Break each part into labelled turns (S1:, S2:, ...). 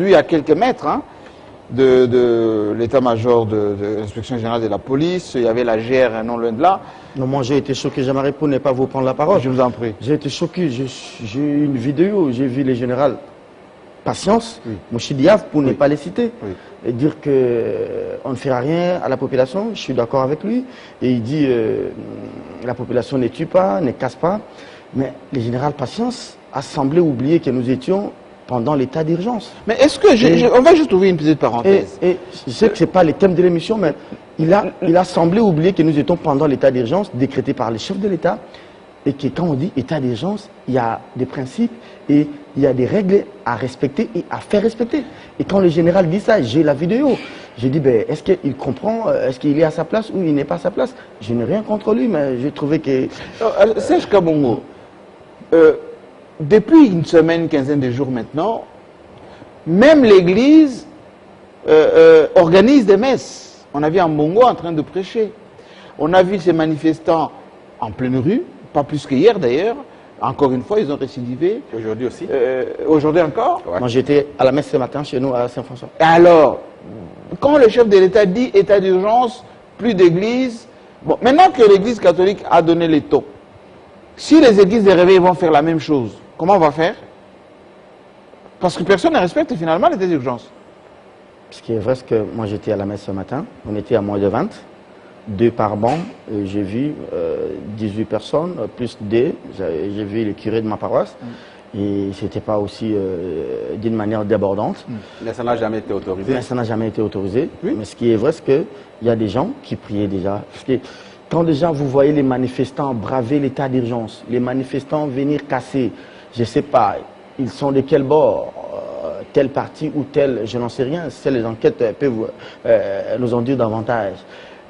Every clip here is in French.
S1: aujourd'hui à quelques mètres de l'état-major de l'inspection générale de la police. Il y avait la GR non loin de là.
S2: Non, moi j'ai été choqué, j'aimerais pour ne pas vous prendre la parole.
S1: Je vous en prie.
S2: J'ai été choqué, j'ai eu une vidéo, j'ai vu les généraux Patience, Mouchidiaf, pour ne pas les citer, et dire qu'on ne fera rien à la population. Je suis d'accord avec lui. Et il dit la population ne tue pas, ne casse pas. Mais le général Patience a semblé oublier que nous étions pendant l'état d'urgence.
S1: Mais est-ce que... on va juste ouvrir une petite parenthèse.
S2: Et je sais que ce n'est pas le thème de l'émission, mais il a semblé oublier que nous étions pendant l'état d'urgence décrété par les chefs de l'État. Et que quand on dit état d'urgence, il y a des principes et il y a des règles à respecter et à faire respecter. Et quand le général dit ça, j'ai la vidéo. J'ai dit, ben, est-ce qu'il comprend, est-ce qu'il est à sa place ou il n'est pas à sa place? Je n'ai rien contre lui, mais j'ai trouvé que...
S1: Serge Kabongo, depuis une semaine, quinzaine de jours maintenant, même l'Église organise des messes. On a vu un Bongo en train de prêcher. On a vu ces manifestants en pleine rue, pas plus qu'hier d'ailleurs. Encore une fois, ils ont récidivé.
S3: Aujourd'hui aussi.
S1: Aujourd'hui encore.
S2: Ouais. Moi, j'étais à la messe ce matin chez nous à Saint-François.
S1: Alors, quand le chef de l'État dit état d'urgence, plus d'église, bon, maintenant que l'Église catholique a donné les taux, si les églises de réveil vont faire la même chose, comment on va faire? Parce que personne ne respecte finalement l'état d'urgence.
S2: Ce qui est vrai, c'est que moi, j'étais à la messe ce matin. On était à moins de 20. 2 par banc, j'ai vu 18 personnes, plus 2, j'ai vu le curé de ma paroisse, et c'était pas aussi d'une manière débordante.
S3: Mais ça n'a jamais été autorisé.
S2: Mais ça n'a jamais été autorisé. Oui. Mais ce qui est vrai, c'est qu'il y a des gens qui priaient déjà. Parce que quand déjà vous voyez les manifestants braver l'état d'urgence, les manifestants venir casser, je ne sais pas, ils sont de quel bord, tel parti ou tel, je n'en sais rien, c'est les enquêtes peuvent nous en dire davantage.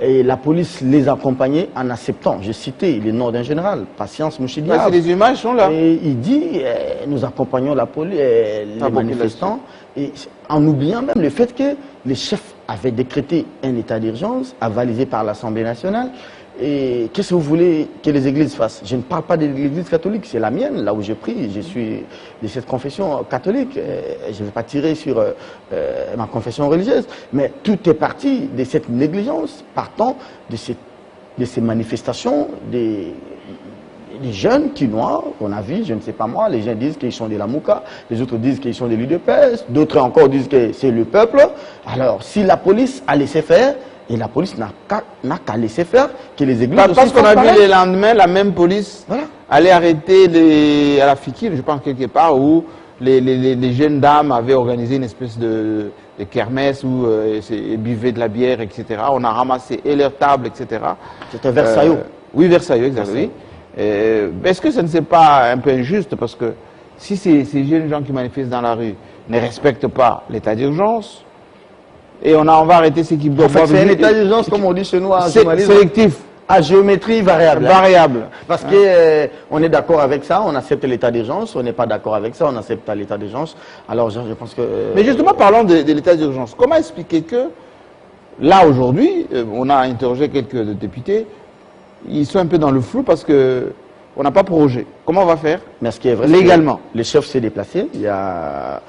S2: Et la police les accompagnait en acceptant, j'ai cité les noms d'un général, Patience Mouchidia.
S1: Ouais, les images sont là.
S2: Et il dit, nous accompagnons la police, les manifestants, et en oubliant même le fait que les chefs avaient décrété un état d'urgence, avalisé par l'Assemblée nationale. Et qu'est-ce que vous voulez que les églises fassent? Je ne parle pas de l'église catholique, c'est la mienne, là où je prie. Je suis de cette confession catholique. Je ne vais pas tirer sur ma confession religieuse. Mais tout est parti de cette négligence, partant de ces manifestations des jeunes qui noirs qu'on a vu, je ne sais pas moi. Les gens disent qu'ils sont de la Mouka, les autres disent qu'ils sont de l'UDPS, d'autres encore disent que c'est le peuple. Alors, si la police a laissé faire, et la police n'a qu'à laisser faire que les églises...
S1: Parce qu'on a vu le lendemain, la même police aller arrêter à la Fikir, je pense quelque part, où les jeunes dames avaient organisé une espèce de kermesse où ils buvaient de la bière, etc. On a ramassé et leur table, etc.
S2: C'était Versailles.
S1: Oui, Versailles, exactement. Est-ce que ce ne c'est pas un peu injuste? Parce que si ces jeunes gens qui manifestent dans la rue ne respectent pas l'état d'urgence, et on va arrêter ceux qui doivent...
S2: C'est un état d'urgence, comme on dit chez nous, en journalisme.
S1: Sélectif.
S2: À géométrie variable.
S1: Variable.
S2: Parce que on est d'accord avec ça, on accepte l'état d'urgence, on n'est pas d'accord avec ça, on accepte pas l'état d'urgence. Alors je pense que...
S1: Mais justement, parlons de l'état d'urgence. Comment expliquer que, là aujourd'hui, on a interrogé quelques députés, ils sont un peu dans le flou parce que on n'a pas prorogé. Comment on va faire?
S2: Mais ce qui est vrai,
S1: légalement.
S2: Le chef s'est déplacé il y a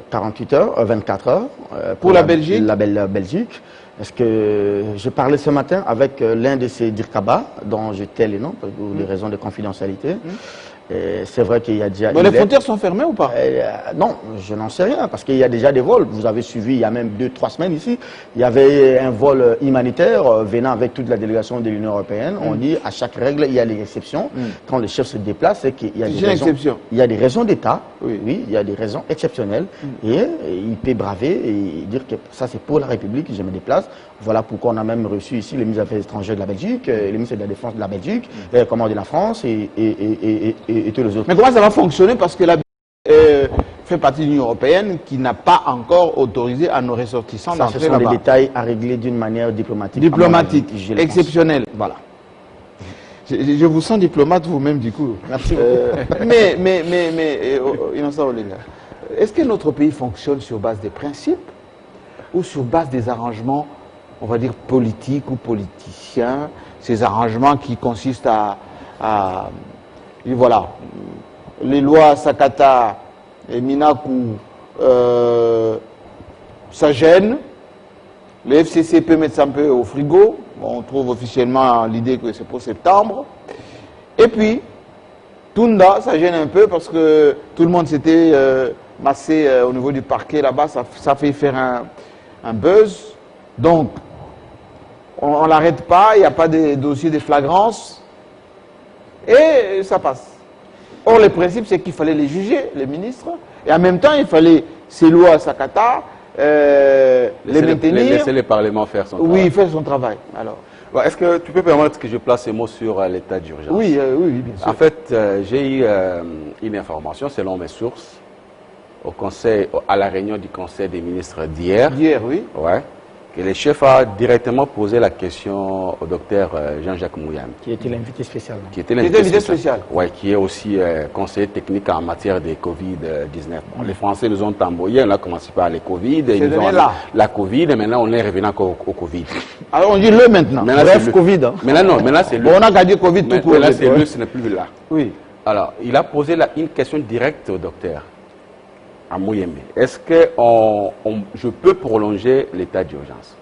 S2: 48 heures, 24 heures.
S1: Pour la Belgique?
S2: La Belgique. Est-ce que je parlais ce matin avec l'un de ces Dirkaba, dont je tais les noms, pour des raisons de confidentialité. C'est vrai qu'il y a déjà...
S1: Mais les frontières sont fermées ou pas?
S2: Non, je n'en sais rien, parce qu'il y a déjà des vols. Vous avez suivi il y a même 2-3 semaines ici. Il y avait un vol humanitaire venant avec toute la délégation de l'Union européenne. On dit à chaque règle, il y a des exceptions. Quand le chef se déplace, c'est qu'il y a des raisons. Il y a des raisons d'État, oui, il y a des raisons exceptionnelles. Et il peut braver et dire que ça c'est pour la République, je me déplace. Voilà pourquoi on a même reçu ici les ministres des Affaires étrangères de la Belgique, les ministres de la Défense de la Belgique, comment de la France et tous les autres.
S1: Mais comment ça va fonctionner? Parce que la fait partie de l'Union européenne qui n'a pas encore autorisé à nos ressortissants d'entrer là-bas.
S2: Ce sont des détails à régler d'une manière diplomatique.
S1: Diplomatique, exceptionnelle.
S2: Voilà.
S1: Je vous sens diplomate vous-même du coup.
S2: Merci beaucoup.
S1: Mais Innocent Olenga, est-ce que notre pays fonctionne sur base des principes ou sur base des arrangements, on va dire politiques ou politiciens, ces arrangements qui consistent et voilà, les lois Sakata et Minaku ça gêne. Le FCC peut mettre ça un peu au frigo. Bon, on trouve officiellement l'idée que c'est pour septembre. Et puis, Tunda, ça gêne un peu parce que tout le monde s'était massé au niveau du parquet là-bas. Ça fait faire un buzz. Donc, on ne l'arrête pas, il n'y a pas de dossier de flagrance. Et ça passe. Or, le principe, c'est qu'il fallait les juger, les ministres. Et en même temps, il fallait ces lois à Sakata, les maintenir.
S3: Laisser le Parlement faire son travail.
S1: Oui, faire son travail. Alors.
S3: Bon, est-ce que tu peux permettre que je place ces mots sur l'état d'urgence?
S1: Oui, oui, bien sûr.
S3: En fait, j'ai eu une information, selon mes sources, à la réunion du Conseil des ministres d'hier.
S1: D'hier, oui.
S3: Ouais. Que le chef a directement posé la question au docteur Jean-Jacques Mouyam.
S2: Qui était l'invité spécial.
S3: Qui était
S1: l'invité spécial.
S3: Ouais, qui est aussi conseiller technique en matière de Covid-19. Bon, les Français nous ont tamboyé, on a commencé par les Covid, ils nous ont la Covid, et maintenant on est revenu encore au Covid.
S1: Alors on dit le maintenant.
S2: Bref, Covid. Hein.
S3: Maintenant c'est le.
S1: Bon, on a gardé Covid tout court.
S3: Maintenant c'est le, ce n'est plus là.
S1: Oui.
S3: Alors, il a posé une question directe au docteur, à Mouyembe. Est-ce que je peux prolonger l'état d'urgence?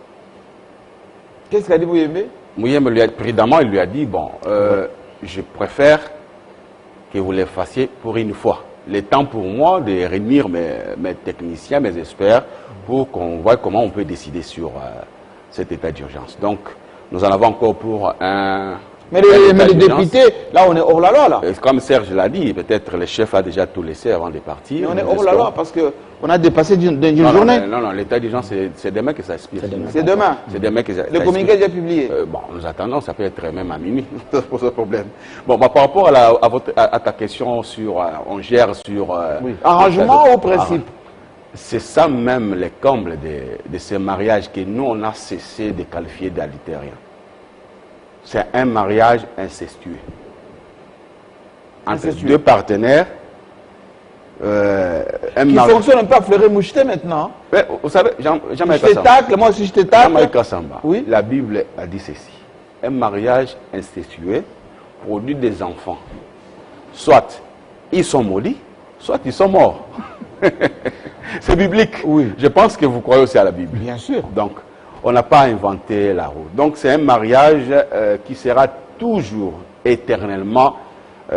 S1: Qu'est-ce qu'a dit Mouyembe?
S3: Mouyembe, prudemment, il lui a dit, bon, je préfère que vous le fassiez pour une fois. Le temps pour moi de réunir mes techniciens, mes experts, pour qu'on voit comment on peut décider sur cet état d'urgence. Donc, nous en avons encore pour un...
S1: Mais les députés, là, on est hors la loi, là.
S3: Comme Serge l'a dit, peut-être le chef a déjà tout laissé avant de partir.
S1: Mais on est hors la loi parce qu'on a dépassé d'une journée.
S3: Non, l'état d'urgence, c'est demain que ça expire.
S1: C'est demain.
S3: C'est demain que ça
S1: Le communiqué est déjà publié.
S3: Bon, nous attendons, ça peut être même à minuit. Ça pose un problème. Bon, bah, par rapport à ta question sur, on gère sur...
S1: oui. Arrangement ou principe?
S3: C'est ça même le comble de ces mariages que nous, on a cessé de qualifier d'adultérien. C'est un mariage incestueux. Entre deux partenaires.
S1: Qui fonctionne un peu à fleurer moucheté maintenant.
S3: Mais, vous savez, Jean-Marie
S1: Kassamba. Je te tacle, moi aussi je te tacle.
S3: Jean-Marie Kassamba.
S1: Oui.
S3: La Bible a dit ceci. Un mariage incestueux produit des enfants. Soit ils sont maudits, soit ils sont morts. C'est biblique.
S1: Oui.
S3: Je pense que vous croyez aussi à la Bible.
S1: Bien sûr.
S3: Donc, on n'a pas inventé la roue. Donc, c'est un mariage qui sera toujours, éternellement...
S1: qui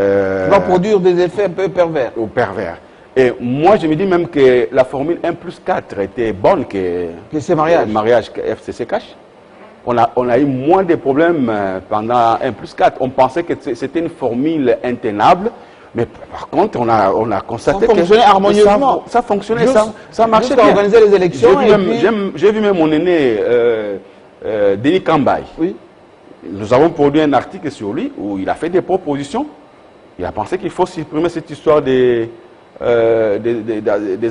S1: va produire des effets un peu pervers.
S3: Ou pervers. Et moi, je me dis même que la formule 1+4 était bonne que
S1: ces mariages.
S3: Le mariage que FCC cache. On a eu moins de problèmes pendant 1+4. On pensait que c'était une formule intenable. Mais par contre, on a constaté que...
S1: Ça fonctionnait harmonieusement.
S3: Ça fonctionnait, ça marchait bien.
S1: Organiser les élections.
S3: J'ai vu même mon aîné, Denis Kambaye.
S1: Oui.
S3: Nous avons produit un article sur lui où il a fait des propositions. Il a pensé qu'il faut supprimer cette histoire des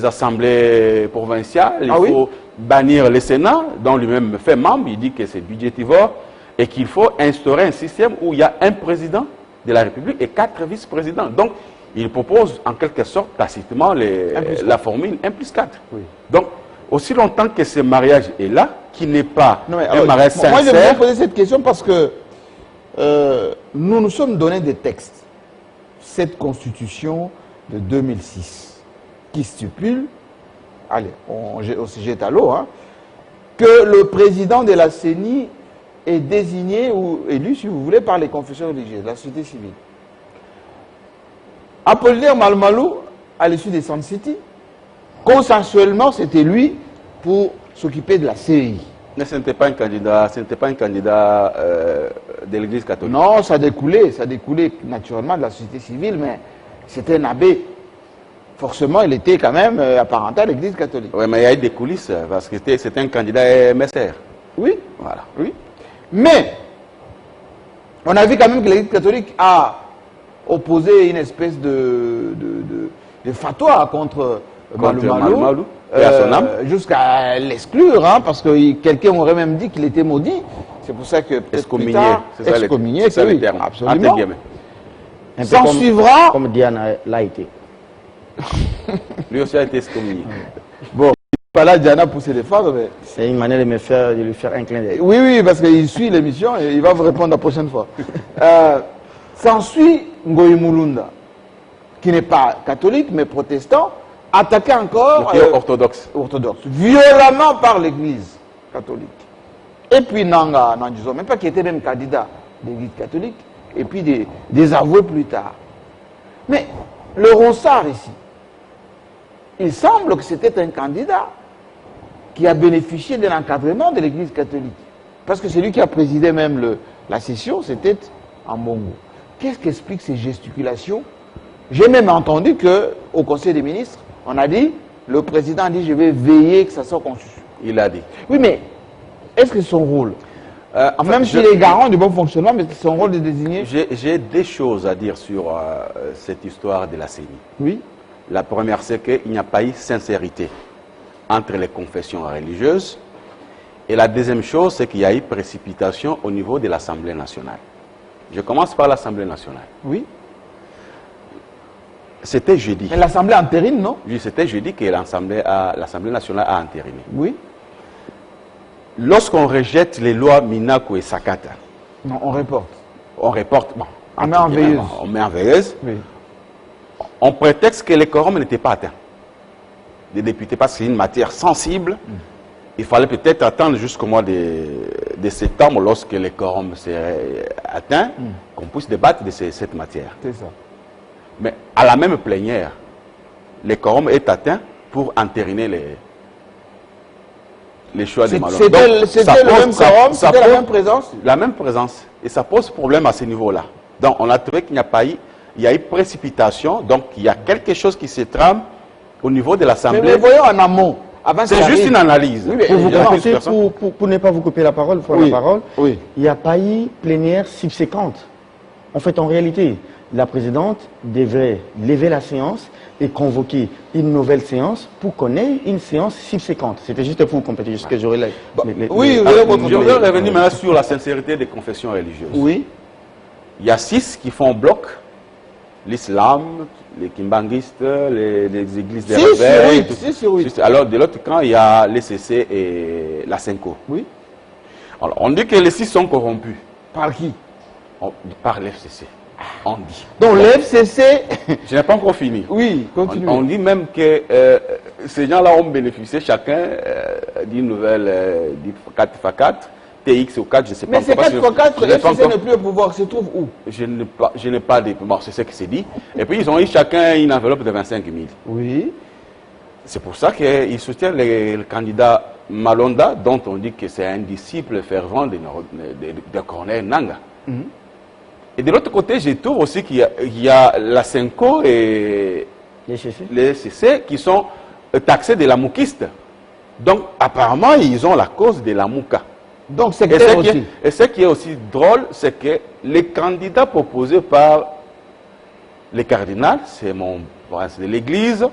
S3: assemblées provinciales. Il faut bannir le Sénat, dont lui-même fait membre. Il dit que c'est budgétivore et qu'il faut instaurer un système où il y a un président de la République et 4 vice-présidents. Donc, il propose en quelque sorte tacitement la formule 1+4. Oui. Donc, aussi longtemps que ce mariage est là, qui n'est pas un mariage sincère...
S1: Moi, je vais poser cette question parce que nous nous sommes donné des textes. Cette constitution de 2006 qui stipule, allez, on se jette à l'eau, hein, que le président de la CENI est désigné ou élu, si vous voulez, par les confessions religieuses, la société civile. Apollinaire Malmalou, à l'issue des Sun City, consensuellement, c'était lui pour s'occuper de la CEI.
S3: Mais ce n'était pas un candidat, de l'Église catholique.
S1: Non, ça découlait naturellement de la société civile, mais c'était un abbé. Forcément, il était quand même apparenté à l'Église catholique.
S3: Oui, mais il y a eu des coulisses, parce que c'était un candidat MSR.
S1: Oui.
S3: Voilà.
S1: Oui. Mais, on a vu quand même que l'Église catholique a opposé une espèce de fatwa contre Malou. Jusqu'à l'exclure, hein, parce que quelqu'un aurait même dit qu'il était maudit. C'est pour ça que peut-être plus tard, excommunié,
S3: c'est ça le terme.
S1: Absolument.
S2: S'en suivra... Comme Diana l'a été.
S3: Lui aussi a été excommunié.
S1: Bon, pas là Diana pour se défendre, mais...
S2: C'est une manière de lui faire un clin d'œil.
S1: Oui, parce qu'il suit l'émission et il va vous répondre la prochaine fois. S'ensuit Ngoï Mulunda, qui n'est pas catholique, mais protestant, attaqué encore
S3: orthodoxe.
S1: Violemment par l'Église catholique. Et puis Nanga, non, disons même pas qu'il était même candidat de l'Église catholique, et puis désavoué plus tard. Mais le Ronsard ici, il semble que c'était un candidat qui a bénéficié de l'encadrement de l'Église catholique. Parce que c'est lui qui a présidé même la session, c'était en Bongo. Qu'est-ce qui explique ces gesticulations? J'ai même entendu qu'au Conseil des ministres, on a dit, le président a dit, je vais veiller que ça soit constitué.
S3: Il a dit.
S1: Oui, mais est-ce que c'est son rôle? Même s'il est garant du bon fonctionnement, mais c'est son rôle de désigner.
S3: J'ai des choses à dire sur cette histoire de la CENI.
S1: Oui.
S3: La première, c'est qu'il n'y a pas eu sincérité entre les confessions religieuses. Et la deuxième chose, c'est qu'il y a eu précipitation au niveau de l'Assemblée nationale. Je commence par l'Assemblée nationale.
S1: Oui.
S3: C'était jeudi.
S1: Mais l'Assemblée entérine, non?
S3: Oui, c'était jeudi que l'Assemblée nationale a entériné.
S1: Oui.
S3: Lorsqu'on rejette les lois Minako et Sakata,
S1: non, on reporte.
S3: On reporte. Bon,
S1: on met en veilleuse.
S3: On met en veilleuse.
S1: Oui.
S3: On prétexte que les quorums n'étaient pas atteints des députés parce que c'est une matière sensible. Il fallait peut-être attendre jusqu'au mois de septembre, lorsque les quorums seraient atteints, qu'on puisse débattre de cette matière.
S1: C'est ça.
S3: Mais à la même plénière, le quorum est atteint pour entériner les choix des Malons.
S1: C'était le même quorum, c'était la même présence?
S3: La même présence. Et ça pose problème à ce niveau-là. Donc on a trouvé qu'il n'y a pas eu, il y a eu précipitation, donc il y a quelque chose qui se trame au niveau de l'Assemblée.
S1: Mais voyons en amont.
S3: C'est juste une analyse.
S2: Oui, pour ne pas vous couper la parole, il n'y a pas eu plénière subséquente. En fait, en réalité, la présidente devrait lever la séance et convoquer une nouvelle séance pour qu'on ait une séance subséquente. C'était juste pour compléter ce que j'aurais là.
S3: Oui, je voudrais revenir maintenant sur la sincérité des confessions religieuses.
S1: Oui.
S3: Il y a 6 qui font bloc. L'islam, les kimbanguistes, les églises des rebelles.
S1: 6 sur 8.
S3: Alors, de l'autre camp, il y a l'ECC et la Senko.
S1: Oui.
S3: Alors, on dit que les 6 sont corrompus.
S1: Par qui?
S3: Par l'FCC. On dit.
S1: Donc, l'FCC...
S3: Je n'ai pas encore fini.
S1: Oui, continue.
S3: On dit même que ces gens-là ont bénéficié chacun d'une nouvelle 4x4. TX ou 4, je ne sais pas.
S1: Mais c'est 4x4, le FCC n'est plus au pouvoir, se trouve où?
S3: Je n'ai pas de... Bon, c'est ce qui s'est dit. Et puis, ils ont eu chacun une enveloppe de 25 000.
S1: Oui.
S3: C'est pour ça qu'ils soutiennent le candidat Malonda, dont on dit que c'est un disciple fervent de Corneille Nanga. Et de l'autre côté, je trouve aussi qu'il y a la Senko et les CC qui sont taxés de la moukiste. Donc, apparemment, ils ont la cause de la mouka.
S1: Donc, c'est aussi.
S3: Et ce qui est aussi drôle, c'est que les candidats proposés par les cardinals, c'est mon prince de l'église,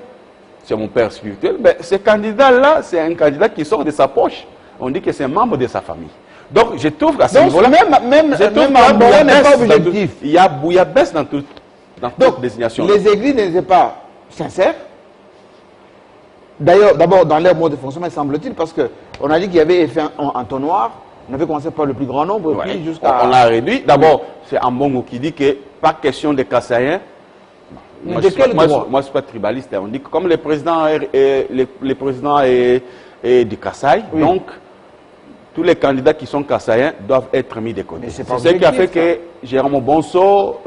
S3: c'est mon père spirituel, mais ce candidat-là, c'est un candidat qui sort de sa poche. On dit que c'est un membre de sa famille. Donc, je trouve qu'à ce niveau-là,
S1: même n'est pas objectif.
S3: Il y a bouillabaisse dans toute désignation.
S1: Les églises n'étaient pas sincères. D'ailleurs, d'abord, dans leur mode de fonctionnement, semble-t-il, parce qu'on a dit qu'il y avait effet entonnoir. On avait commencé par le plus grand nombre, puis jusqu'à...
S3: On a réduit. D'abord, c'est Ambongo qui dit que pas question des Kassaïens. Moi, je ne suis pas tribaliste. On dit que comme le président est du Kassai, donc tous les candidats qui sont Kassaïens doivent être mis de côté. C'est ce qui a fait que Jérôme Bonso,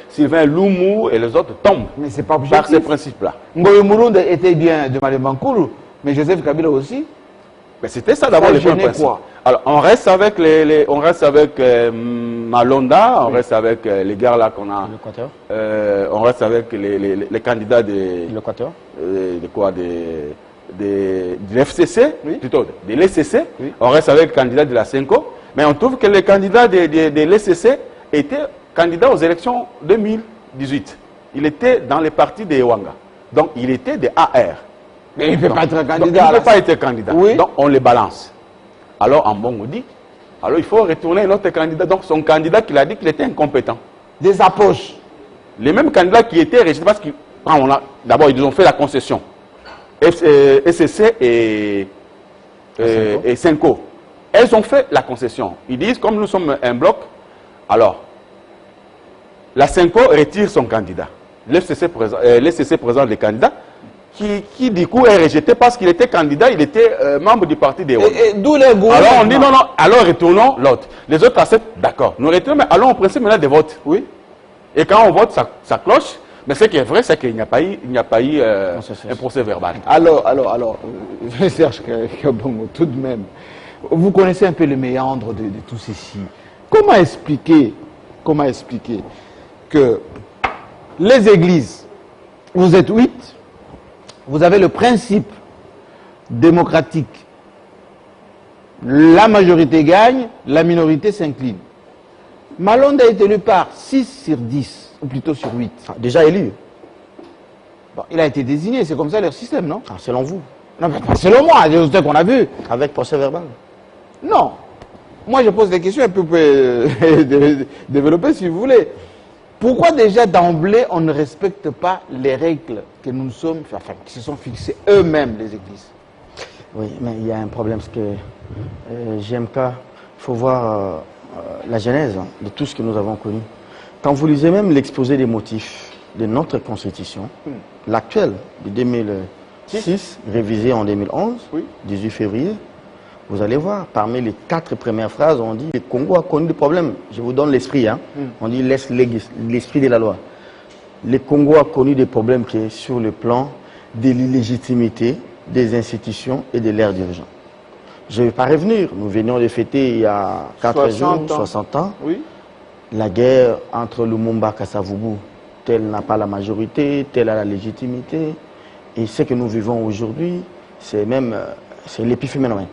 S3: Sylvain Loumou et les autres tombent par ces principes-là.
S1: Ngoyo Mourounde était bien de Malembankoulou, mais Joseph Kabila aussi.
S3: Mais c'était ça d'abord le premier principe. Alors on reste avec Malonda, on reste avec les gars là qu'on a.
S2: L'Équateur.
S3: On reste avec les candidats de
S2: l'Équateur.
S3: De l'FCC, plutôt de l'ECC. On reste avec le candidat de la Senko. Mais on trouve que le candidat de l'ECC était candidat aux élections 2018. Il était dans les partis de Ewanga. Donc il était de AR.
S1: Mais il ne peut pas être candidat.
S3: Il ne peut pas être candidat. Donc on les balance. Alors Ambongo dit, alors il faut retourner notre candidat. Donc son candidat qui a dit qu'il était incompétent.
S1: Des approches.
S3: Les mêmes candidats qui étaient rejetés parce que d'abord ils ont fait la concession. SCC et Senko. Elles ont fait la concession. Ils disent, comme nous sommes un bloc, alors la Senko retire son candidat. L'FCC présente les candidats. qui du coup est rejeté parce qu'il était candidat, il était membre du parti des Rwandais.
S1: Et d'où les goûts.
S3: Alors on dit non, alors retournons l'autre. Les autres acceptent, d'accord. Nous retournons, mais allons au principe maintenant des votes. Oui. Et quand on vote, ça cloche. Mais ce qui est vrai, c'est qu'il n'y a pas eu, un procès verbal.
S1: Alors, Serge Kabongo, tout de même, vous connaissez un peu le méandre de tout ceci. Comment expliquer que les églises, vous êtes 8, vous avez le principe démocratique. La majorité gagne, la minorité s'incline. Malonda est élu par 6 sur 10, ou plutôt sur 8.
S2: Déjà élu.
S1: Bon, il a été désigné, c'est comme ça leur système, non?
S2: Selon vous?
S1: Non, mais pas selon moi, c'est ce qu'on a vu.
S2: Avec procès verbal?
S1: Non. Moi, je pose des questions un peu développées, si vous voulez. Pourquoi déjà d'emblée, on ne respecte pas les règles que nous sommes, enfin, qui se sont fixées eux-mêmes, les églises?
S2: Oui, mais il y a un problème, parce que JMK, il faut voir la genèse de tout ce que nous avons connu. Quand vous lisez même l'exposé des motifs de notre Constitution, l'actuelle de 2006, révisée en 2011, 18 février, vous allez voir, parmi les 4 premières phrases, on dit « Le Congo a connu des problèmes ». Je vous donne l'esprit, on dit « laisse l'esprit de la loi ». Le Congo a connu des problèmes qui est sur le plan de l'illégitimité des institutions et de l'ère d'urgence. Je ne vais pas revenir. Nous venions de fêter il y a 4 jours, 60 ans, la guerre entre Lumumba et Kasavubu. Tel n'a pas la majorité, tel a la légitimité. Et ce que nous vivons aujourd'hui, c'est l'épiphénomène.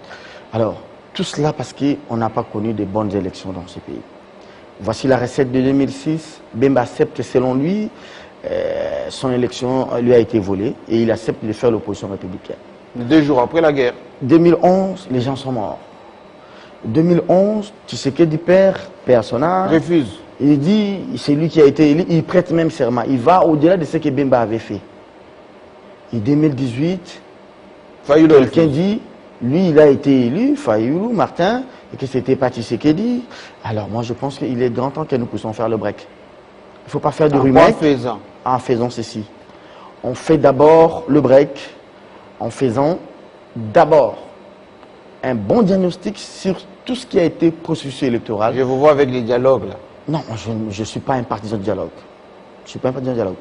S2: Alors, tout cela parce qu'on n'a pas connu de bonnes élections dans ce pays. Voici la recette de 2006. Bemba accepte, selon lui, son élection lui a été volée et il accepte de faire l'opposition républicaine.
S1: 2 jours après la guerre.
S2: 2011, les gens sont morts. 2011, Tshisekedi perd personnage.
S1: Refuse.
S2: Il dit, c'est lui qui a été élu, il prête même serment. Il va au-delà de ce que Bemba avait fait. Et 2018, quelqu'un dit, lui, il a été élu, Fayulu, Martin, et que c'était pas Tshisekedi. Alors moi, je pense qu'il est grand temps que nous puissions faire le break. Il ne faut pas faire de rumeurs. En faisant ceci. On fait d'abord le break, en faisant d'abord un bon diagnostic sur tout ce qui a été processus électoral.
S1: Je vous vois avec les dialogues là.
S2: Non, je ne suis pas un partisan de dialogue. Je ne suis pas un partisan de dialogue.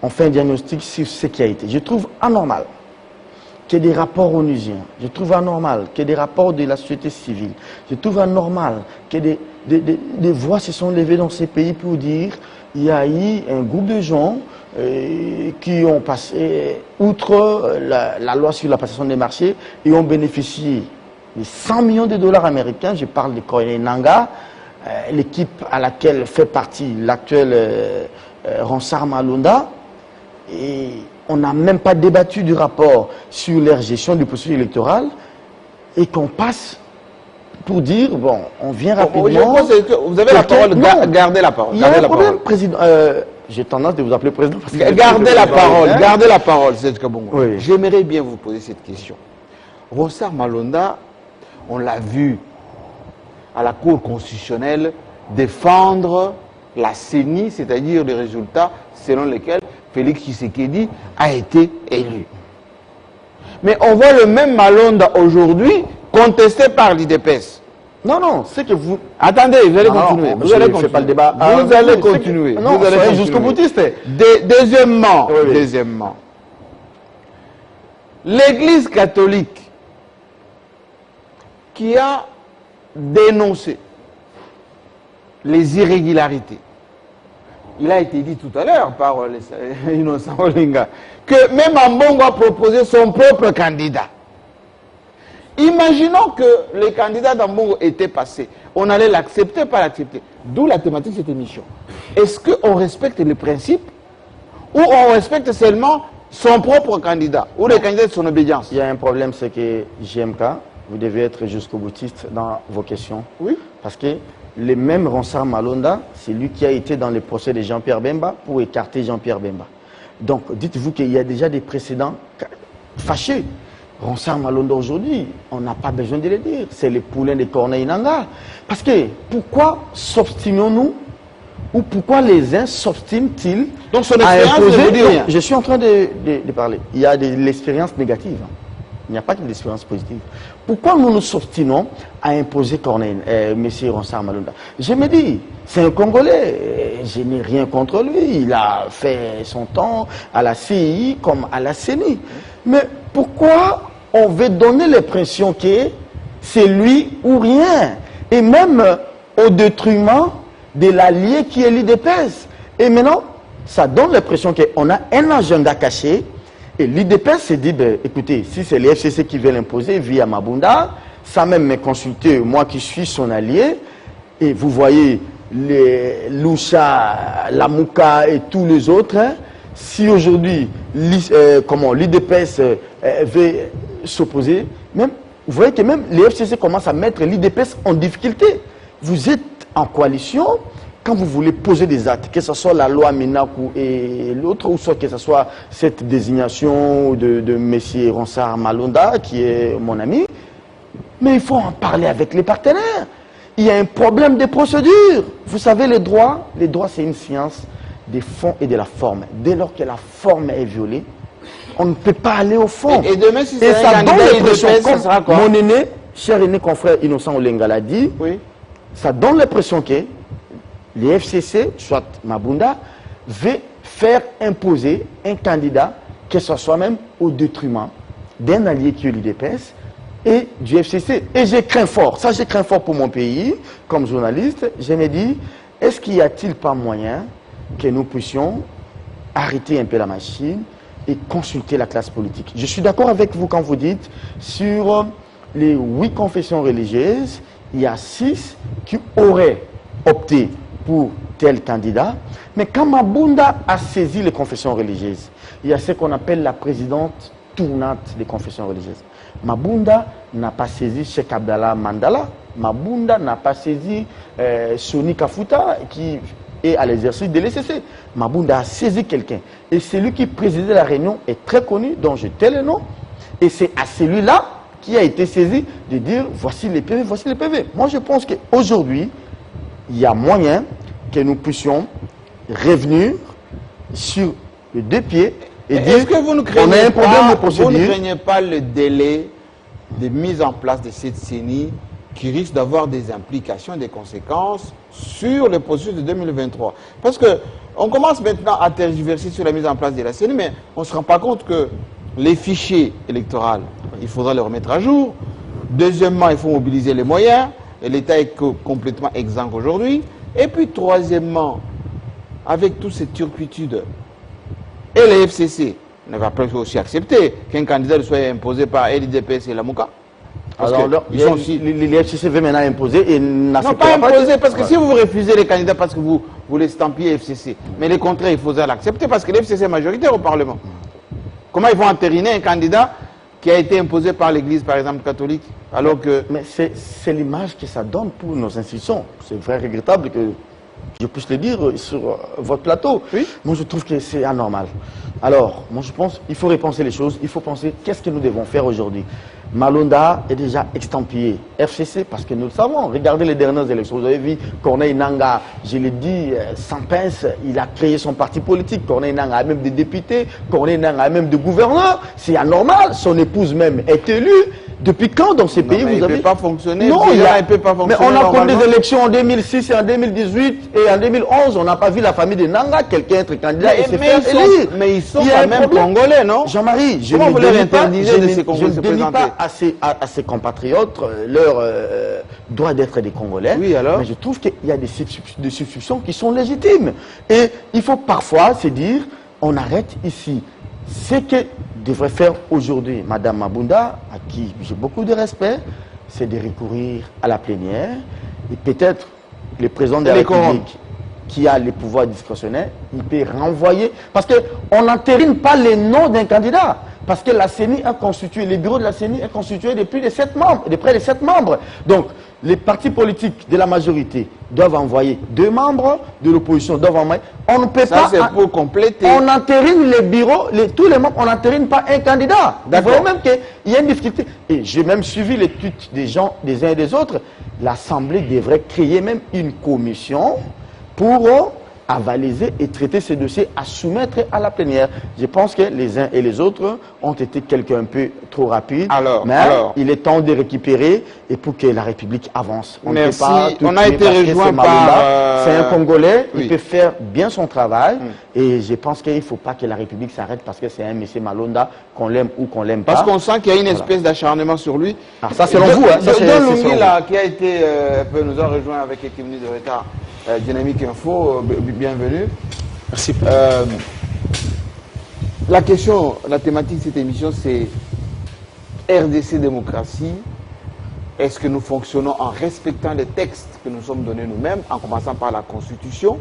S2: On fait un diagnostic sur ce qui a été. Je trouve anormal qu'il y ait des rapports onusiens. Je trouve anormal qu'il y ait des rapports de la société civile. Je trouve anormal que des voix se sont levées dans ces pays pour dire qu'il y a eu un groupe de gens qui ont passé outre la loi sur la passation des marchés et ont bénéficié de 100 millions de dollars américains. Je parle de Corneille Nangaa, l'équipe à laquelle fait partie l'actuel Ronsard Malonda. Et on n'a même pas débattu du rapport sur leur gestion du processus électoral et qu'on passe pour dire, bon, on vient rapidement...
S1: Vous avez la parole, gardez la parole.
S2: Il y a un problème, président. J'ai tendance de vous appeler président parce que...
S1: Gardez la parole, Serge Kabongo. Oui. J'aimerais bien vous poser cette question. Ronsard Malonda, on l'a vu à la Cour constitutionnelle défendre la CENI, c'est-à-dire les résultats selon lesquels Félix Tshisekedi a été élu. Mais on voit le même Malonda aujourd'hui contesté par l'IDPS.
S2: Non, c'est que vous...
S1: Attendez, vous allez continuer.
S2: Vous allez continuer. Pas le débat.
S1: Vous allez continuer.
S2: Non, vous allez jusqu'au boutiste.
S1: Deuxièmement, l'Église catholique qui a dénoncé les irrégularités. Il a été dit tout à l'heure par Innocent Olinga que même Ambongo a proposé son propre candidat. Imaginons que les candidats d'Ambongo étaient passés. On allait l'accepter, pas l'accepter. D'où la thématique de cette émission. Est-ce qu'on respecte les principes ou on respecte seulement son propre candidat ou les candidats de son obédience?
S2: Il y a un problème, c'est que JMK, vous devez être jusqu'au boutiste dans vos questions.
S1: Oui.
S2: Parce que le même Ronsard Malonda, c'est lui qui a été dans le procès de Jean-Pierre Bemba pour écarter Jean-Pierre Bemba. Donc, dites-vous qu'il y a déjà des précédents fâcheux. Ronsard Malonda aujourd'hui, on n'a pas besoin de le dire. C'est le poulain de Corneille Nangaa. Parce que, pourquoi s'obstinons-nous ou pourquoi les uns s'obstinent-ils
S1: Donc son
S2: à
S1: expérience
S2: imposer...
S1: ne vous dit rien.
S2: Je suis en train de parler. Il y a de l'expérience négative. Il n'y a pas que de l'expérience positive. Pourquoi nous nous obstinons à imposer Corneille, M. Ronsard Malonda? Je me dis, c'est un Congolais, je n'ai rien contre lui, il a fait son temps à la CI comme à la CENI. Mais pourquoi on veut donner l'impression que c'est lui ou rien? Et même au détriment de l'allié qui est l'IDPS. Et maintenant, ça donne l'impression qu'on a un agenda caché. Et l'IDPS s'est dit, ben, écoutez, si c'est les FCC qui veulent l'imposer via Mabunda, ça même me consulter, moi qui suis son allié, et vous voyez, les Loucha, Lamouka et tous les autres, hein, si aujourd'hui, l'IDPS veut s'opposer, même, vous voyez que même les FCC commencent à mettre l'IDPS en difficulté. Vous êtes en coalition, quand vous voulez poser des actes, que ce soit la loi Minakou et l'autre, ou soit que ce soit cette désignation de M. Ronsard Malonda, qui est mon ami, mais il faut en parler avec les partenaires. Il y a un problème de procédure. Vous savez, les droits c'est une science des fonds et de la forme. Dès lors que la forme est violée, on ne peut pas aller au fond.
S1: Et demain, si c'est
S2: ça
S1: un
S2: donne
S1: candidat
S2: l'impression,
S1: IDPS, ça sera quoi?
S2: mon aîné, cher aîné confrère Innocent Olenga l'a dit,
S1: Oui.
S2: ça donne l'impression que les FCC, soit Mabunda, veut faire imposer un candidat, que ce soit même au détriment d'un allié qui est l'IDPS et du FCC. Et je crains fort, ça je crains fort pour mon pays, comme journaliste, je me dis, est-ce qu'il n'y a-t-il pas moyen que nous puissions arrêter un peu la machine et consulter la classe politique? Je suis d'accord avec vous quand vous dites, sur les 8 confessions religieuses, il y a 6 qui auraient opté pour tel candidat. Mais quand Mabunda a saisi les confessions religieuses, il y a ce qu'on appelle la présidente tournante des confessions religieuses. Mabunda n'a pas saisi Cheikh Abdallah Mandala. Mabunda n'a pas saisi Soni Kafuta qui est à l'exercice de l'ECC. Mabunda a saisi quelqu'un. Et celui qui présidait la réunion est très connu, dont je tais le nom. Et c'est à celui-là qui a été saisi de dire voici les PV, voici les PV. Moi je pense qu'aujourd'hui, il y a moyen que nous puissions revenir sur les 2 pieds et dire
S1: que vous ne
S2: on a un problème de procédure.
S1: Vous ne craignez pas le délai de mise en place de cette CENI qui risque d'avoir des implications, des conséquences sur le processus de 2023? Parce qu'on commence maintenant à tergiverser sur la mise en place de la CENI, mais on ne se rend pas compte que les fichiers électoraux, il faudra les remettre à jour. Deuxièmement, il faut mobiliser les moyens. Et l'État est complètement exempt aujourd'hui. Et puis, troisièmement, avec toutes ces turpitudes, et les FCC ne va pas aussi accepter qu'un candidat soit imposé par l'IDPS et la Mouka.
S2: Alors, les FCC veulent maintenant imposer et n'acceptent
S1: pas imposer, parce que si vous refusez les candidats parce que vous voulez estampiller FCC, mais les contraires, il faudra l'accepter parce que l'FCC est majoritaire au Parlement. Comment ils vont entériner un candidat qui a été imposé par l'Église, par exemple, catholique, alors que...
S2: Mais c'est l'image que ça donne pour nos institutions. C'est très regrettable que je puisse le dire sur votre plateau.
S1: Oui.
S2: Moi, je trouve que c'est anormal. Alors, moi, je pense qu'il faut repenser les choses. Il faut penser qu'est-ce que nous devons faire aujourd'hui. Malonda est déjà extampillé. FCC, parce que nous le savons. Regardez les dernières élections. Vous avez vu Corneille Nangaa, je l'ai dit, sans pince, il a créé son parti politique. Corneille Nangaa a même des députés. Corneille Nangaa a même des gouverneurs. C'est anormal. Son épouse même est élue. Depuis quand dans ces pays vous avez...
S1: Il ne peut pas fonctionner.
S2: Non,
S1: il peut pas fonctionner.
S2: Mais on a connu des élections en 2006 et en 2018 et en 2011. On n'a pas vu la famille de Nangaa, quelqu'un être candidat et se faire élire.
S1: Mais ils sont quand même congolais, non?
S2: Jean-Marie, je ne dénie pas à ses compatriotes leur droit d'être des Congolais.
S1: Oui, alors?
S2: Mais je trouve qu'il y a des substitutions qui sont légitimes. Et il faut parfois se dire, on arrête ici. Ce que devrait faire aujourd'hui Mme Mabunda, à qui j'ai beaucoup de respect, c'est de recourir à la plénière et peut-être le président de la République qui a les pouvoirs discrétionnaires, il peut renvoyer, parce qu'on n'entérine pas les noms d'un candidat, parce que la CENI a constitué, les bureaux de la CENI est constitué de près de 7 membres. Donc, les partis politiques de la majorité doivent envoyer 2 membres, de l'opposition doivent envoyer. On ne peut pas.
S1: Ça, c'est pour compléter.
S2: On entérine les bureaux, tous les membres, on n'entérine pas un candidat. Vous voyez même qu'il y a une difficulté. Et j'ai même suivi l'étude des gens, des uns et des autres. L'Assemblée devrait créer même une commission pour avaliser et traiter ces dossiers à soumettre à la plénière. Je pense que les uns et les autres ont été un peu trop rapides. Mais il est temps de récupérer et pour que la République avance.
S1: Merci. On a été rejoint par...
S2: C'est un Congolais, il peut faire bien son travail et je pense qu'il ne faut pas que la République s'arrête parce que c'est un monsieur Malonda, qu'on l'aime ou qu'on l'aime pas.
S1: Parce qu'on sent qu'il y a une espèce d'acharnement sur lui.
S2: Alors ça, selon vous. Hein,
S1: Don Lungi, là, qui a été, nous a rejoint avec quelques minutes de retard, Dynamique Info, bienvenue.
S4: Merci.
S1: La question, la thématique de cette émission, c'est RDC démocratie. Est-ce que nous fonctionnons en respectant les textes que nous sommes donnés nous-mêmes, en commençant par la Constitution,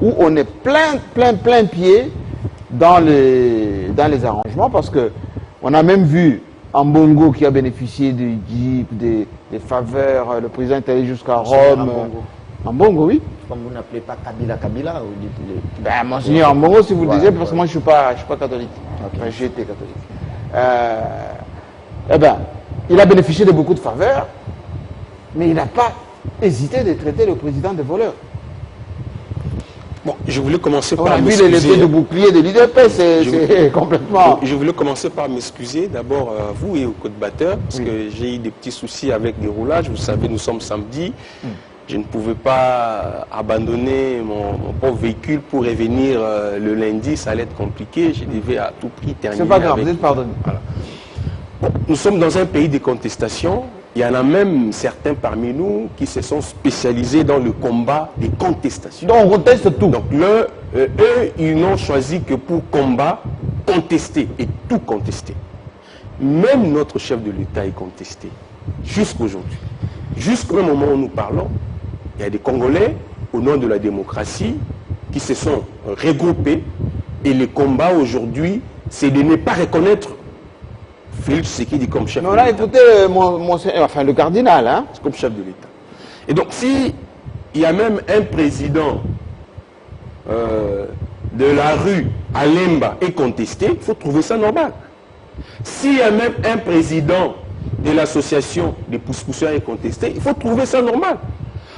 S1: ou on est plein pied dans les arrangements, parce que on a même vu Ambongo qui a bénéficié du Jeep, des faveurs, le président est allé jusqu'à Rome. Ambongo, oui.
S2: Comme vous n'appelez pas Kabila, vous dites...
S1: Ben, monseigneur Ambongo, si vous le disiez, parce que moi je ne suis pas catholique. Okay. J'ai été catholique. Eh bien, il a bénéficié de beaucoup de faveurs, mais il n'a pas hésité de traiter le président de voleur.
S4: Bon, je voulais commencer
S1: par
S4: m'excuser.
S1: On a vu l'épée de bouclier de l'IDP, c'est complètement...
S4: Je voulais commencer par m'excuser d'abord à vous et au codebatteur, parce que j'ai eu des petits soucis avec des roulages. Vous savez, nous sommes samedi. Je ne pouvais pas abandonner mon pauvre véhicule pour revenir le lundi. Ça allait être compliqué. Je devais à tout prix terminer.
S1: C'est pas grave, vous êtes pardonné.
S4: Voilà. Bon, nous sommes dans un pays de contestation. Il y en a même certains parmi nous qui se sont spécialisés dans le combat des contestations.
S1: Donc on conteste tout.
S4: Donc eux, ils n'ont choisi que pour combat, contester et tout contester. Même notre chef de l'État est contesté. Jusqu'aujourd'hui. Jusqu'au moment où nous parlons, il y a des Congolais, au nom de la démocratie, qui se sont regroupés. Et le combat aujourd'hui, c'est de ne pas reconnaître Félix Tshisekedi comme chef de l'État.
S1: On a écouté le cardinal, hein,
S4: comme chef de l'État. Et donc, s'il y a même un président de la rue à Lemba est contesté, il faut trouver ça normal. S'il y a même un président de l'association des pousse-pousseurs est contesté, il faut trouver ça normal.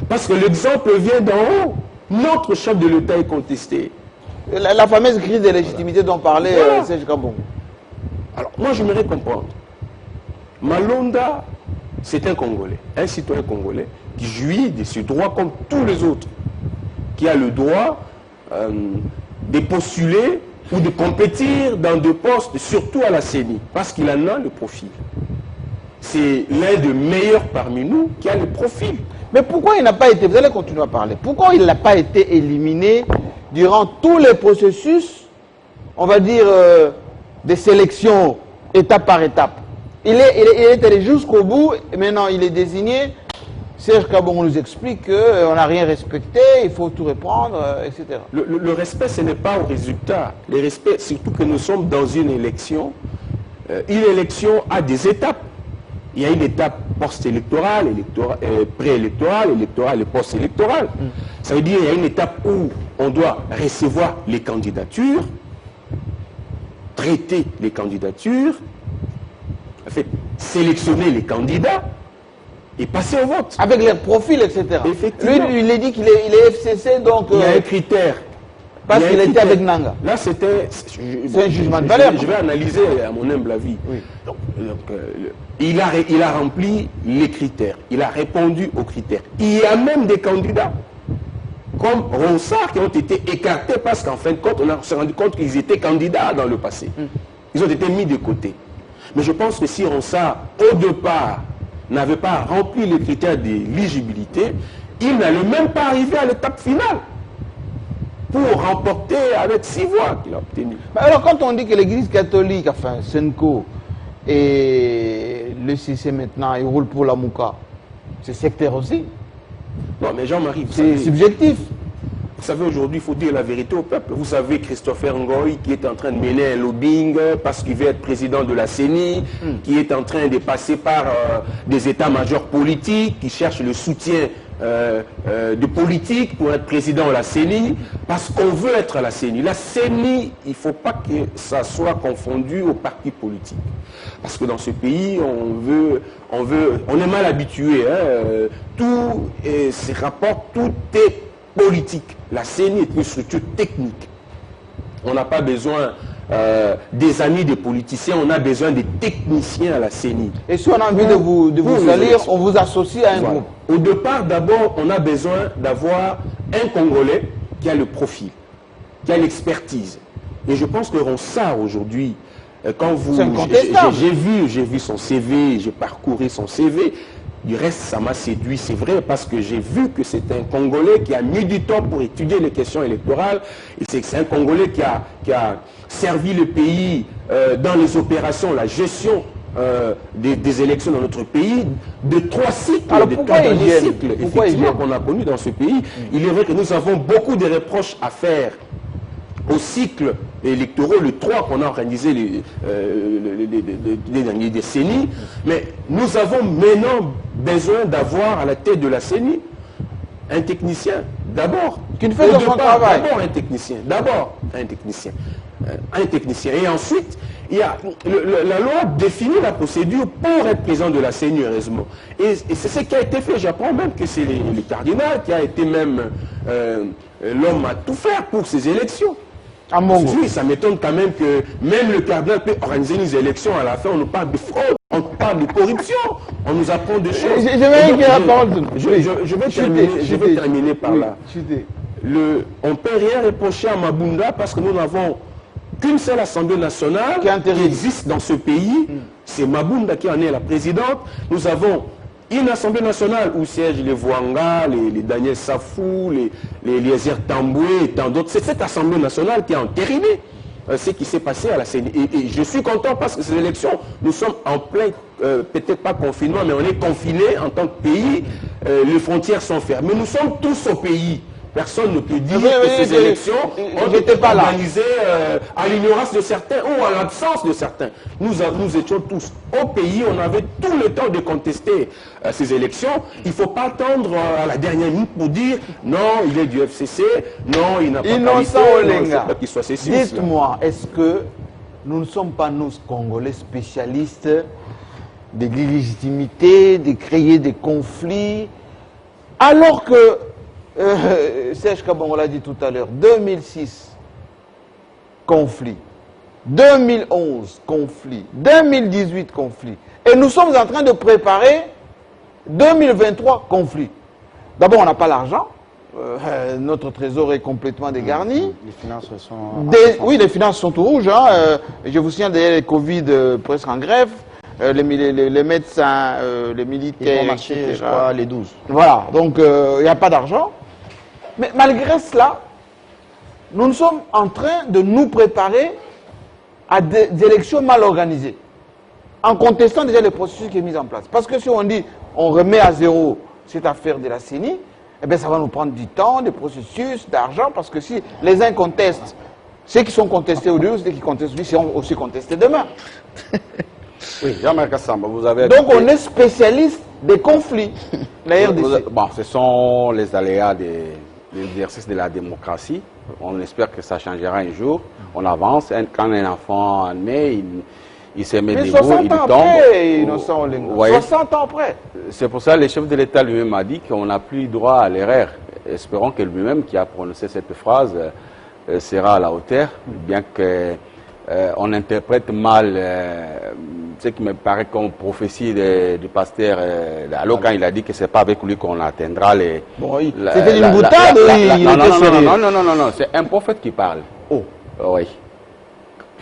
S4: Parce que l'exemple vient d'en haut. Notre chef de l'État est contesté.
S1: La fameuse crise de légitimité dont parlait Serge Kabongo.
S4: Alors, moi, j'aimerais comprendre. Malonda, c'est un Congolais, un citoyen congolais qui jouit de ses droits comme tous les autres, qui a le droit de postuler ou de compétir dans des postes, surtout à la CENI, parce qu'il en a le profil. C'est l'un des meilleurs parmi nous qui a le profil.
S1: Mais pourquoi il n'a pas été, vous allez continuer à parler, pourquoi il n'a pas été éliminé durant tous les processus, on va dire, des sélections, étape par étape? Il est allé jusqu'au bout, et maintenant il est désigné. Serge Kabongo nous explique qu'on n'a rien respecté, il faut tout reprendre, etc.
S4: Le respect, ce n'est pas au résultat. Le respect, surtout que nous sommes dans une élection. Une élection a des étapes. Il y a une étape post-électorale, pré-électorale, électorale et post-électorale. Ça veut dire qu'il y a une étape où on doit recevoir les candidatures, traiter les candidatures, en fait, sélectionner les candidats et passer au vote.
S1: Avec leurs profils, etc.
S4: Effectivement.
S1: Lui, il a dit qu'il est FCC, donc...
S4: il y a un critère.
S1: Parce qu'il était avec Nanga.
S4: Là, c'était...
S1: C'est un jugement de valeur.
S4: Je vais analyser à mon humble avis. Oui. Donc, il a rempli les critères. Il a répondu aux critères. Il y a même des candidats, comme Ronsard, qui ont été écartés parce qu'en fin de compte, on s'est rendu compte qu'ils étaient candidats dans le passé. Ils ont été mis de côté. Mais je pense que si Ronsard, au départ, n'avait pas rempli les critères d'éligibilité, il n'allait même pas arriver à l'étape finale pour remporter avec 6 voix qu'il a obtenues.
S1: Alors quand on dit que l'église catholique, enfin Senko et le CC maintenant, ils roulent pour la Mouka, c'est sectaire aussi?
S4: Non mais Jean-Marie,
S1: c'est subjectif.
S4: Vous savez, aujourd'hui, il faut dire la vérité au peuple. Vous savez, Christopher Ngoï, qui est en train de mener un lobbying parce qu'il veut être président de la CENI, qui est en train de passer par des états-majors politiques, qui cherchent le soutien de politique pour être président de la CENI, parce qu'on veut être à la CENI. La CENI, il ne faut pas que ça soit confondu aux partis politiques. Parce que dans ce pays, on est mal habitué. Hein, tout se rapporte, tout est politique. La CENI est une structure technique. On n'a pas besoin des amis des politiciens, on a besoin des techniciens à la CENI.
S1: Et si on a envie de vous salir, on vous associe à un groupe.
S4: Au départ, d'abord, on a besoin d'avoir un Congolais qui a le profil, qui a l'expertise. Et je pense que Ronsard aujourd'hui, quand vous... J'ai vu son CV, j'ai parcouru son CV. Du reste, ça m'a séduit, c'est vrai, parce que j'ai vu que c'est un Congolais qui a mis du temps pour étudier les questions électorales. Et c'est un Congolais qui a servi le pays dans les opérations, la gestion des élections dans notre pays, de 3 cycles,
S1: alors,
S4: de 3 derniers cycles, effectivement, qu'on a connus dans ce pays. Il est vrai que nous avons beaucoup de reproches à faire au cycle électoraux, le 3 qu'on a organisé les dernières décennies, mais nous avons maintenant besoin d'avoir à la tête de la CENI un technicien, d'abord.
S1: Qui ne fait que son travail.
S4: D'abord un technicien. Et ensuite, il y a, la loi définit la procédure pour être président de la CENI, heureusement. Et c'est ce qui a été fait. J'apprends même que c'est le cardinal qui a été même l'homme à tout faire pour ces élections. Oui, ça m'étonne quand même que même le cardinal peut organiser des élections, à la fin on nous parle de fraude, on parle de corruption, on nous apprend des choses. Je vais terminer par là. On ne peut rien reprocher à Mabunda parce que nous n'avons qu'une seule Assemblée nationale qui existe dans ce pays. C'est Mabunda qui en est la présidente. Nous avons une Assemblée nationale où siègent les Vouanga, les Daniel Safou, les Ezer Tamboué et tant d'autres. C'est cette Assemblée nationale qui a entériné ce qui s'est passé à la CENI. Et je suis content parce que ces élections, nous sommes en plein, peut-être pas confinement, mais on est confinés en tant que pays. Les frontières sont fermées. Nous sommes tous au pays. Personne ne peut dire que ces élections ont été organisées à l'ignorance de certains ou à l'absence de certains. Nous étions tous au pays, on avait tout le temps de contester ces élections. Il ne faut pas attendre à la dernière minute pour dire non, il est du FCC, non, il n'a pas qualité, qu'il soit ceci.
S1: Dites-moi, est-ce que nous ne sommes pas, nous, Congolais, spécialistes de l'illégitimité, de créer des conflits, alors que Serge Kabongo l'a dit tout à l'heure, 2006, conflit. 2011, conflit. 2018, conflit. Et nous sommes en train de préparer 2023, conflit. D'abord, on n'a pas l'argent. Notre trésor est complètement dégarni.
S2: Les finances sont...
S1: Oui, les finances sont tout rouges. Hein. Je vous signale derrière les Covid presque en grève. Les médecins, les militaires,
S2: ils vont marcher, je crois, les 12.
S1: Voilà, donc il n'y a pas d'argent. Mais malgré cela, nous sommes en train de nous préparer à des élections mal organisées, en contestant déjà le processus qui est mis en place. Parce que si on dit, on remet à zéro cette affaire de la CENI, eh bien ça va nous prendre du temps, des processus, d'argent, parce que si les uns contestent, ceux qui sont contestés aujourd'hui, ceux qui contestent aujourd'hui, seront aussi contestés demain.
S3: Oui, Jean-Marc Kassamba, vous avez...
S1: Donc on est spécialiste des conflits, la RDC.
S3: Bon, ce sont les aléas de l'exercice de la démocratie. On espère que ça changera un jour. On avance. Quand un enfant naît, il se met debout, il tombe.
S1: 60 ans après.
S3: C'est pour ça que le chef de l'État lui-même a dit qu'on n'a plus droit à l'erreur. Espérons que lui-même qui a prononcé cette phrase sera à la hauteur, bien que on interprète mal ce qui me paraît comme prophétie du pasteur alors quand il a dit que c'est pas avec lui qu'on atteindra les...
S1: Bon, c'était une boutade.
S3: Non, c'est un prophète qui parle. Oh. Oui.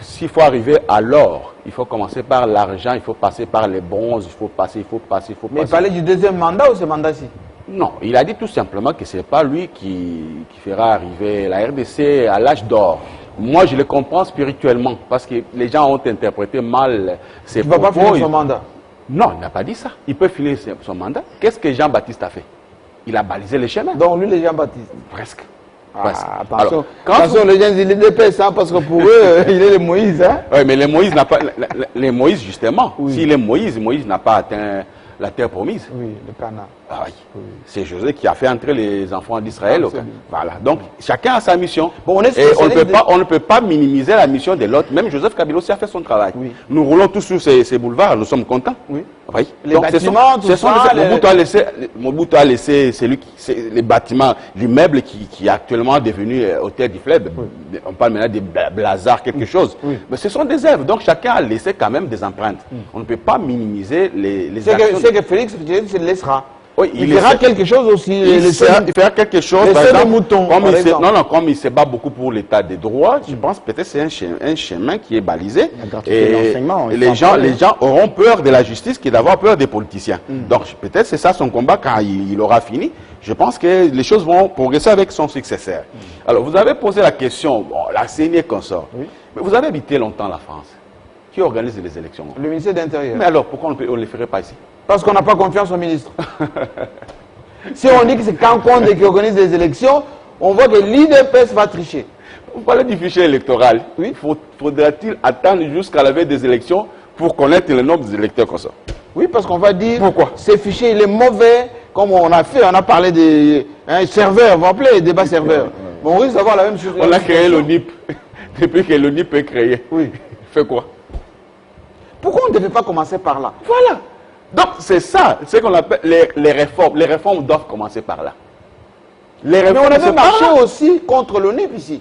S3: S'il faut arriver à l'or, il faut commencer par l'argent, il faut passer par les bronzes, il faut passer.
S1: Mais il parlait du deuxième mandat ou ce mandat-ci?
S3: Non, il a dit tout simplement que c'est pas lui qui fera arriver la RDC à l'âge d'or. Moi, je le comprends spirituellement, parce que les gens ont interprété mal ses propos.
S1: Il ne va pas finir son mandat?
S3: Non, il n'a pas dit ça. Il peut finir son mandat. Qu'est-ce que Jean-Baptiste a fait? Il a balisé les chemins.
S1: Donc, lui, les Jean-Baptiste?
S3: Presque.
S1: Attention, attention, les gens, il est d'épaisse, hein, parce que pour eux, il est le Moïse. Hein?
S3: Oui, mais les Moïse n'a pas... Les Moïse, justement. Oui. S'il est Moïse, Moïse n'a pas atteint la terre promise.
S1: Oui, le Canaan.
S3: Ah oui. C'est Josué qui a fait entrer les enfants d'Israël. Voilà. Donc, chacun a sa mission. Bon, et on ne peut pas minimiser la mission de l'autre. Même Joseph Kabila aussi a fait son travail. Oui. Nous roulons tous sur ces boulevards, nous sommes contents. Oui. Oui.
S1: Les bâtiments, tout ça.
S3: Mobutu a laissé les bâtiments, l'immeuble qui est actuellement devenu hôtel du fleuve. Oui. On parle maintenant de Blazar, quelque chose. Oui. Mais ce sont des œuvres. Donc, chacun a laissé quand même des empreintes. On ne peut pas minimiser les actions.
S1: C'est que Félix se laissera.
S3: Oui,
S1: il fera quelque chose aussi.
S3: Il fera quelque chose.
S1: Par exemple, moutons,
S3: comme il se bat beaucoup pour l'état des droits, je pense peut-être c'est un chemin qui est balisé. Et les gens auront peur de la justice qui est d'avoir peur des politiciens. Donc peut-être c'est ça son combat quand il aura fini. Je pense que les choses vont progresser avec son successeur. Alors vous avez posé la question, la CENI consort. Oui. Mais vous avez habité longtemps la France. Qui organise les élections?
S1: Le ministère de l'Intérieur.
S3: Mais alors pourquoi on ne les ferait pas ici?
S1: Parce qu'on n'a pas confiance au ministre. Si on dit que c'est Canconde qui organise les élections, on voit que l'IDPS va tricher.
S3: Vous parlez du fichier électoral. Oui. Faudra-t-il attendre jusqu'à la veille des élections pour connaître le nombre des électeurs comme ça?
S1: Oui, parce qu'on va dire...
S3: Pourquoi?
S1: Ce fichier, il est mauvais, comme on a parlé des serveurs, vous vous rappelez, les débats serveurs. Mais on risque d'avoir la même chose.
S3: On a créé l'ONIP. Depuis que l'ONIP est créé.
S1: Oui.
S3: Fait quoi?
S1: Pourquoi on ne devait pas commencer par là?
S3: Voilà. Donc c'est ça, c'est qu'on appelle les réformes. Les réformes doivent commencer par là.
S1: Mais on avait marché aussi contre l'ONIP ici,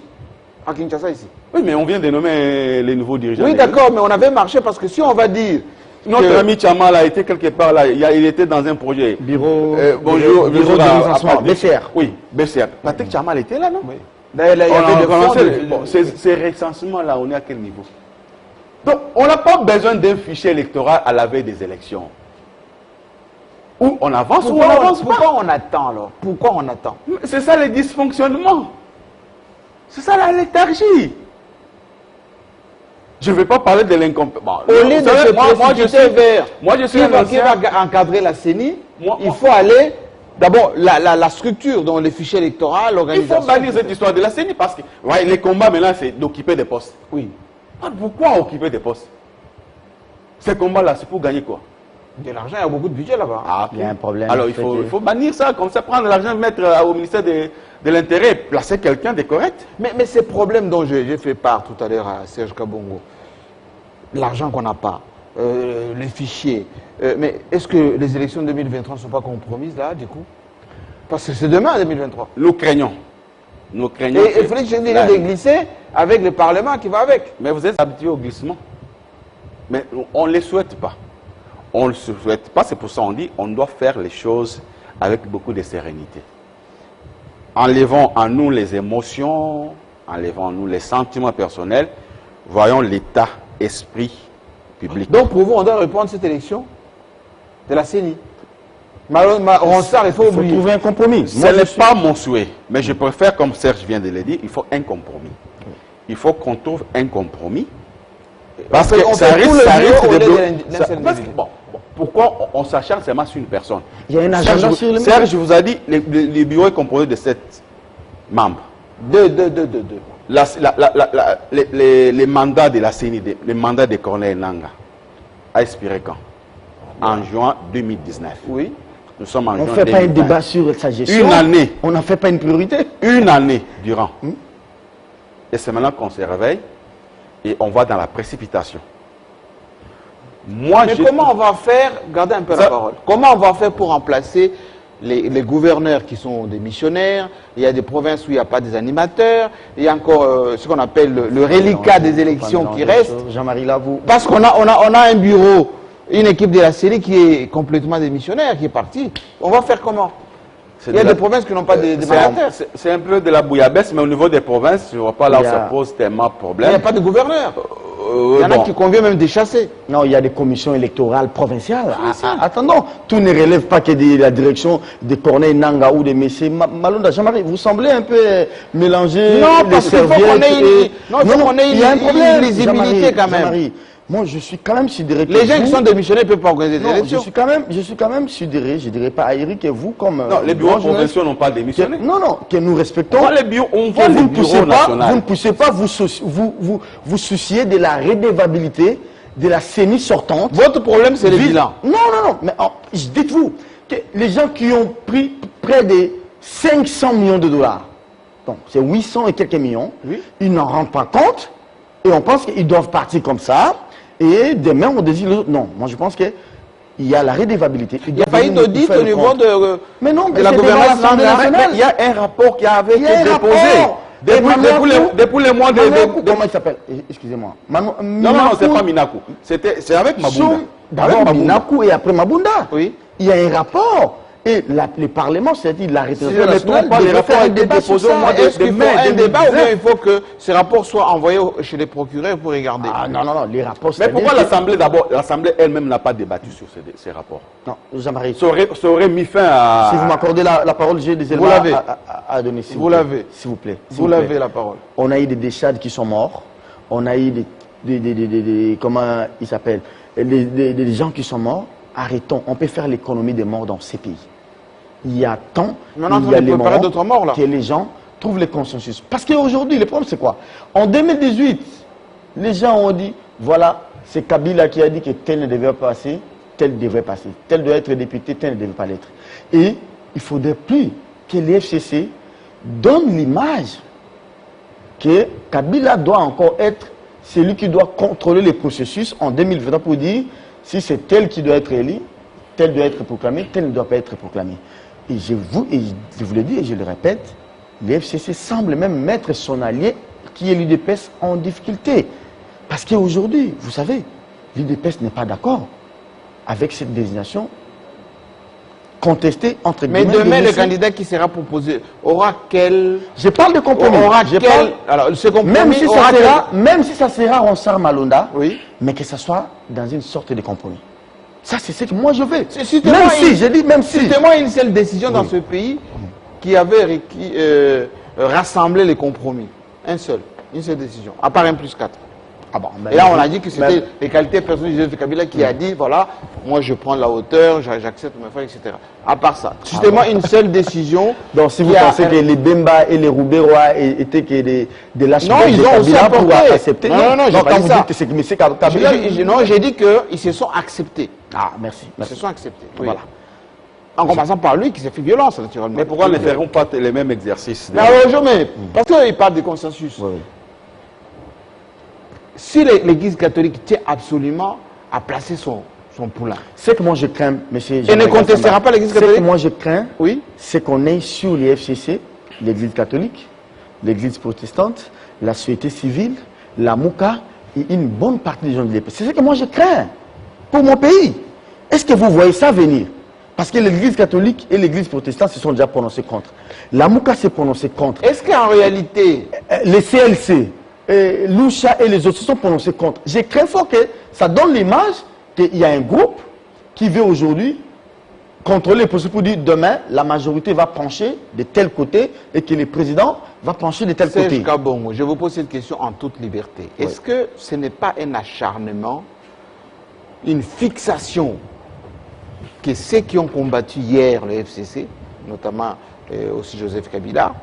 S1: à Kinshasa ici.
S3: Oui, mais on vient de nommer les nouveaux dirigeants.
S1: Oui, d'accord, mais on avait marché parce que si on va dire...
S3: Notre ami Tchamal a été quelque part là, il était dans un projet.
S2: Bureau
S3: de
S2: recensement, BCR.
S3: Oui, BCR. Patrick Tchamal était là, non?
S1: Oui. D'ailleurs, il y avait des fonds.
S3: Ces recensements-là, on est à quel niveau? Donc, on n'a pas besoin d'un fichier électoral à la veille des élections. Ou on avance ou on avance pas.
S1: Pourquoi on attend alors? Pourquoi on attend?
S3: C'est ça le dysfonctionnement. C'est ça la léthargie. Je ne vais pas parler de l'incompétence.
S1: Au lieu de se précipiter vers qui va encadrer la CENI, il faut aller d'abord la structure, donc les fichiers électoraux, l'organisation.
S3: Il faut bannir cette histoire de la CENI parce que les combats maintenant c'est d'occuper des postes.
S1: Oui.
S3: Pourquoi occuper des postes? Ces combats-là, c'est pour gagner quoi?
S1: De l'argent, il y a beaucoup de budget là-bas.
S2: Ah, il y a un problème.
S3: Alors il faut bannir ça, comme ça, prendre l'argent, mettre au ministère de l'Intérieur, placer quelqu'un de correct.
S1: Mais ces problèmes dont j'ai fait part tout à l'heure à Serge Kabongo, l'argent qu'on n'a pas, les fichiers, mais est-ce que les élections 2023 ne sont pas compromises là, du coup? Parce que c'est demain 2023.
S3: Nous craignons. Et
S1: il fallait que je dise de glisser avec le Parlement qui va avec.
S3: Mais vous êtes habitués au glissement. Mais on ne les souhaite pas. On ne le souhaite pas, c'est pour ça qu'on dit on doit faire les choses avec beaucoup de sérénité. Enlevons en nous les émotions, enlevons en nous les sentiments personnels, voyons l'état esprit public.
S1: Donc pour vous, on doit répondre à cette élection de la CENI. Ronsard, il faut
S2: trouver un compromis.
S3: Ce n'est pas mon souhait, mais je préfère, comme Serge vient de le dire, il faut un compromis. Il faut qu'on trouve un compromis. Parce que ça risque de bloquer. Pourquoi on s'acharne seulement sur une personne?
S2: Il y a un agenda sur le
S3: Serge vous a dit, le bureau est composé de 7 membres.
S1: Deux.
S3: Les mandats de la CENI, les mandats de Corneille Nangaa, a expiré quand? En juin 2019.
S2: Oui.
S3: Nous sommes en juin 2020.
S2: On ne fait pas un débat sur sa gestion.
S3: Une année.
S2: On n'en fait pas une priorité.
S3: Une année durant. Et c'est maintenant qu'on se réveille et on va dans la précipitation.
S1: Mais comment on va faire, gardez un peu la parole, comment on va faire pour remplacer les gouverneurs qui sont des missionnaires? Il y a des provinces où il n'y a pas des animateurs, il y a encore ce qu'on appelle le reliquat des élections qui reste.
S2: Jean-Marie Lavoux.
S1: Parce qu'on a un bureau, une équipe de la série qui est complètement des missionnaires, qui est partie. On va faire comment? Il y a des provinces qui n'ont pas de mandataires.
S3: C'est un peu de la bouillabaisse, mais au niveau des provinces, je ne vois pas là où ça pose tellement de problèmes.
S1: Il n'y a pas de gouverneur. Il y en a qui conviennent même des chasser.
S2: Non, il y a des commissions électorales provinciales. Attendons, tout ne relève pas que de la direction de Corneille Nangaa ou de M. Malonda. Jean-Marie, vous semblez un peu mélanger les serviettes.
S1: Il y a un problème de lisibilité quand même.
S2: Moi, je suis quand même sidéré.
S1: Les gens qui sont démissionnés ne peuvent pas organiser des élections.
S2: Je suis quand même sidéré, je ne dirais pas à Eric et vous comme...
S3: Non, les bureaux provinciaux n'ont pas démissionné.
S2: Non, que nous respectons.
S3: On voit les bureaux nationaux.
S2: Vous ne poussez pas vous soucier de la redevabilité de la CENI sortante.
S1: Votre problème, c'est le bilan.
S2: Non, mais dites-vous, que les gens qui ont pris près de 500 millions de dollars, donc c'est 800 et quelques millions, ils n'en rendent pas compte et on pense qu'ils doivent partir comme ça et demain on décide l'autre. Non, moi je pense que il y a la redevabilité.
S1: Il n'y a pas eu d'audit au niveau de
S2: la gouvernance nationale.
S3: Il y a un rapport qui avait été déposé. Depuis les mois de...
S2: Comment il s'appelle? Excusez-moi.
S3: Non, c'est pas Minakou. C'est avec Mabunda.
S2: D'abord Minakou et après Mabunda.
S1: Oui.
S2: Il y a un rapport. Et le Parlement, c'est-à-dire la représentation nationale,
S3: les rapports ont été déposés au mois de mai.
S1: Est-ce qu'il faut un débat ou bien il faut que ces rapports soient envoyés chez les procureurs pour regarder?
S2: Ah non, les rapports...
S3: Mais pourquoi l'Assemblée elle-même n'a pas débattu sur ces rapports?
S2: Non, Jean-Marie...
S3: Ça aurait mis fin à...
S2: Si vous m'accordez la parole, j'ai des éléments à donner.
S1: Vous l'avez.
S2: S'il vous plaît.
S1: Vous l'avez la parole.
S2: On a eu des déchades qui sont morts. On a eu comment il s'appelle? Des gens qui sont morts. Arrêtons. On peut faire l'économie des morts dans ces pays. Il y a tant, il y a les morts que les gens trouvent le consensus. Parce qu'aujourd'hui, le problème c'est quoi? En 2018, les gens ont dit, voilà, c'est Kabila qui a dit que tel ne devait pas passer, tel devrait passer. Tel doit être député, tel ne devait pas l'être. Et il ne faudrait plus que l'FCC donne l'image que Kabila doit encore être celui qui doit contrôler les processus en 2020 pour dire si c'est tel qui doit être élu, tel doit être proclamé, tel ne doit pas être proclamé. Et je vous le dis et je le répète, l'FCC semble même mettre son allié, qui est l'UDPS, en difficulté. Parce qu'aujourd'hui, vous savez, l'UDPS n'est pas d'accord avec cette désignation contestée entre guillemets.
S1: Mais demain, le candidat qui sera proposé aura quel...
S2: Je parle de compromis.
S1: Alors, ce compromis
S2: même si ça sera Ronsard Malonda,
S1: oui,
S2: mais que ça soit dans une sorte de compromis. Ça, c'est ce que moi je veux.
S1: Citez-moi une seule décision dans ce pays qui avait rassemblé les compromis. Une seule décision, à part 1+4.
S2: Ah bon,
S1: et là, on a dit que c'était les qualités personnelles de Joseph Kabila qui a dit, voilà, moi je prends la hauteur, j'accepte mes frères, etc. À part ça, citez-moi une seule décision.
S2: Donc si vous pensez que les Bemba et les Rouberois étaient que des lâches
S1: de Kabila pour
S2: accepter.
S1: Non, j'ai pas dit ça.
S2: Que c'est Kabila.
S1: Non, j'ai dit qu'ils se sont acceptés.
S2: Ah, merci.
S1: Ils se sont acceptés.
S2: Oui. Voilà.
S1: En commençant par lui qui s'est fait violence, naturellement.
S3: Mais pourquoi ne feront pas les mêmes exercices?
S1: Jamais. Parce qu'il parle de consensus.
S2: Oui.
S1: Si l'Église catholique tient absolument à placer son poulain.
S2: Ce que moi je crains, monsieur...
S1: Et ne contestera pas l'Église catholique.
S2: Ce que moi je crains,
S1: oui,
S2: c'est qu'on ait sur les FCC, l'Église catholique, l'Église protestante, la société civile, la Mouka et une bonne partie des gens de l'EPS. C'est ce que moi je crains pour mon pays. Est-ce que vous voyez ça venir? Parce que l'Église catholique et l'Église protestante se sont déjà prononcés contre. La Mouka s'est prononcée contre.
S1: Est-ce qu'en réalité...
S2: les CLC... Loucha et les autres se sont prononcés contre. J'ai craint fort que ça donne l'image qu'il y a un groupe qui veut aujourd'hui contrôler les processus pour dire demain, la majorité va pencher de tel côté et que le président va pencher de tel côté.
S1: Kabongo, je vous pose cette question en toute liberté. Oui. Est-ce que ce n'est pas un acharnement, une fixation que ceux qui ont combattu hier le FCC, notamment aussi Joseph Kabila,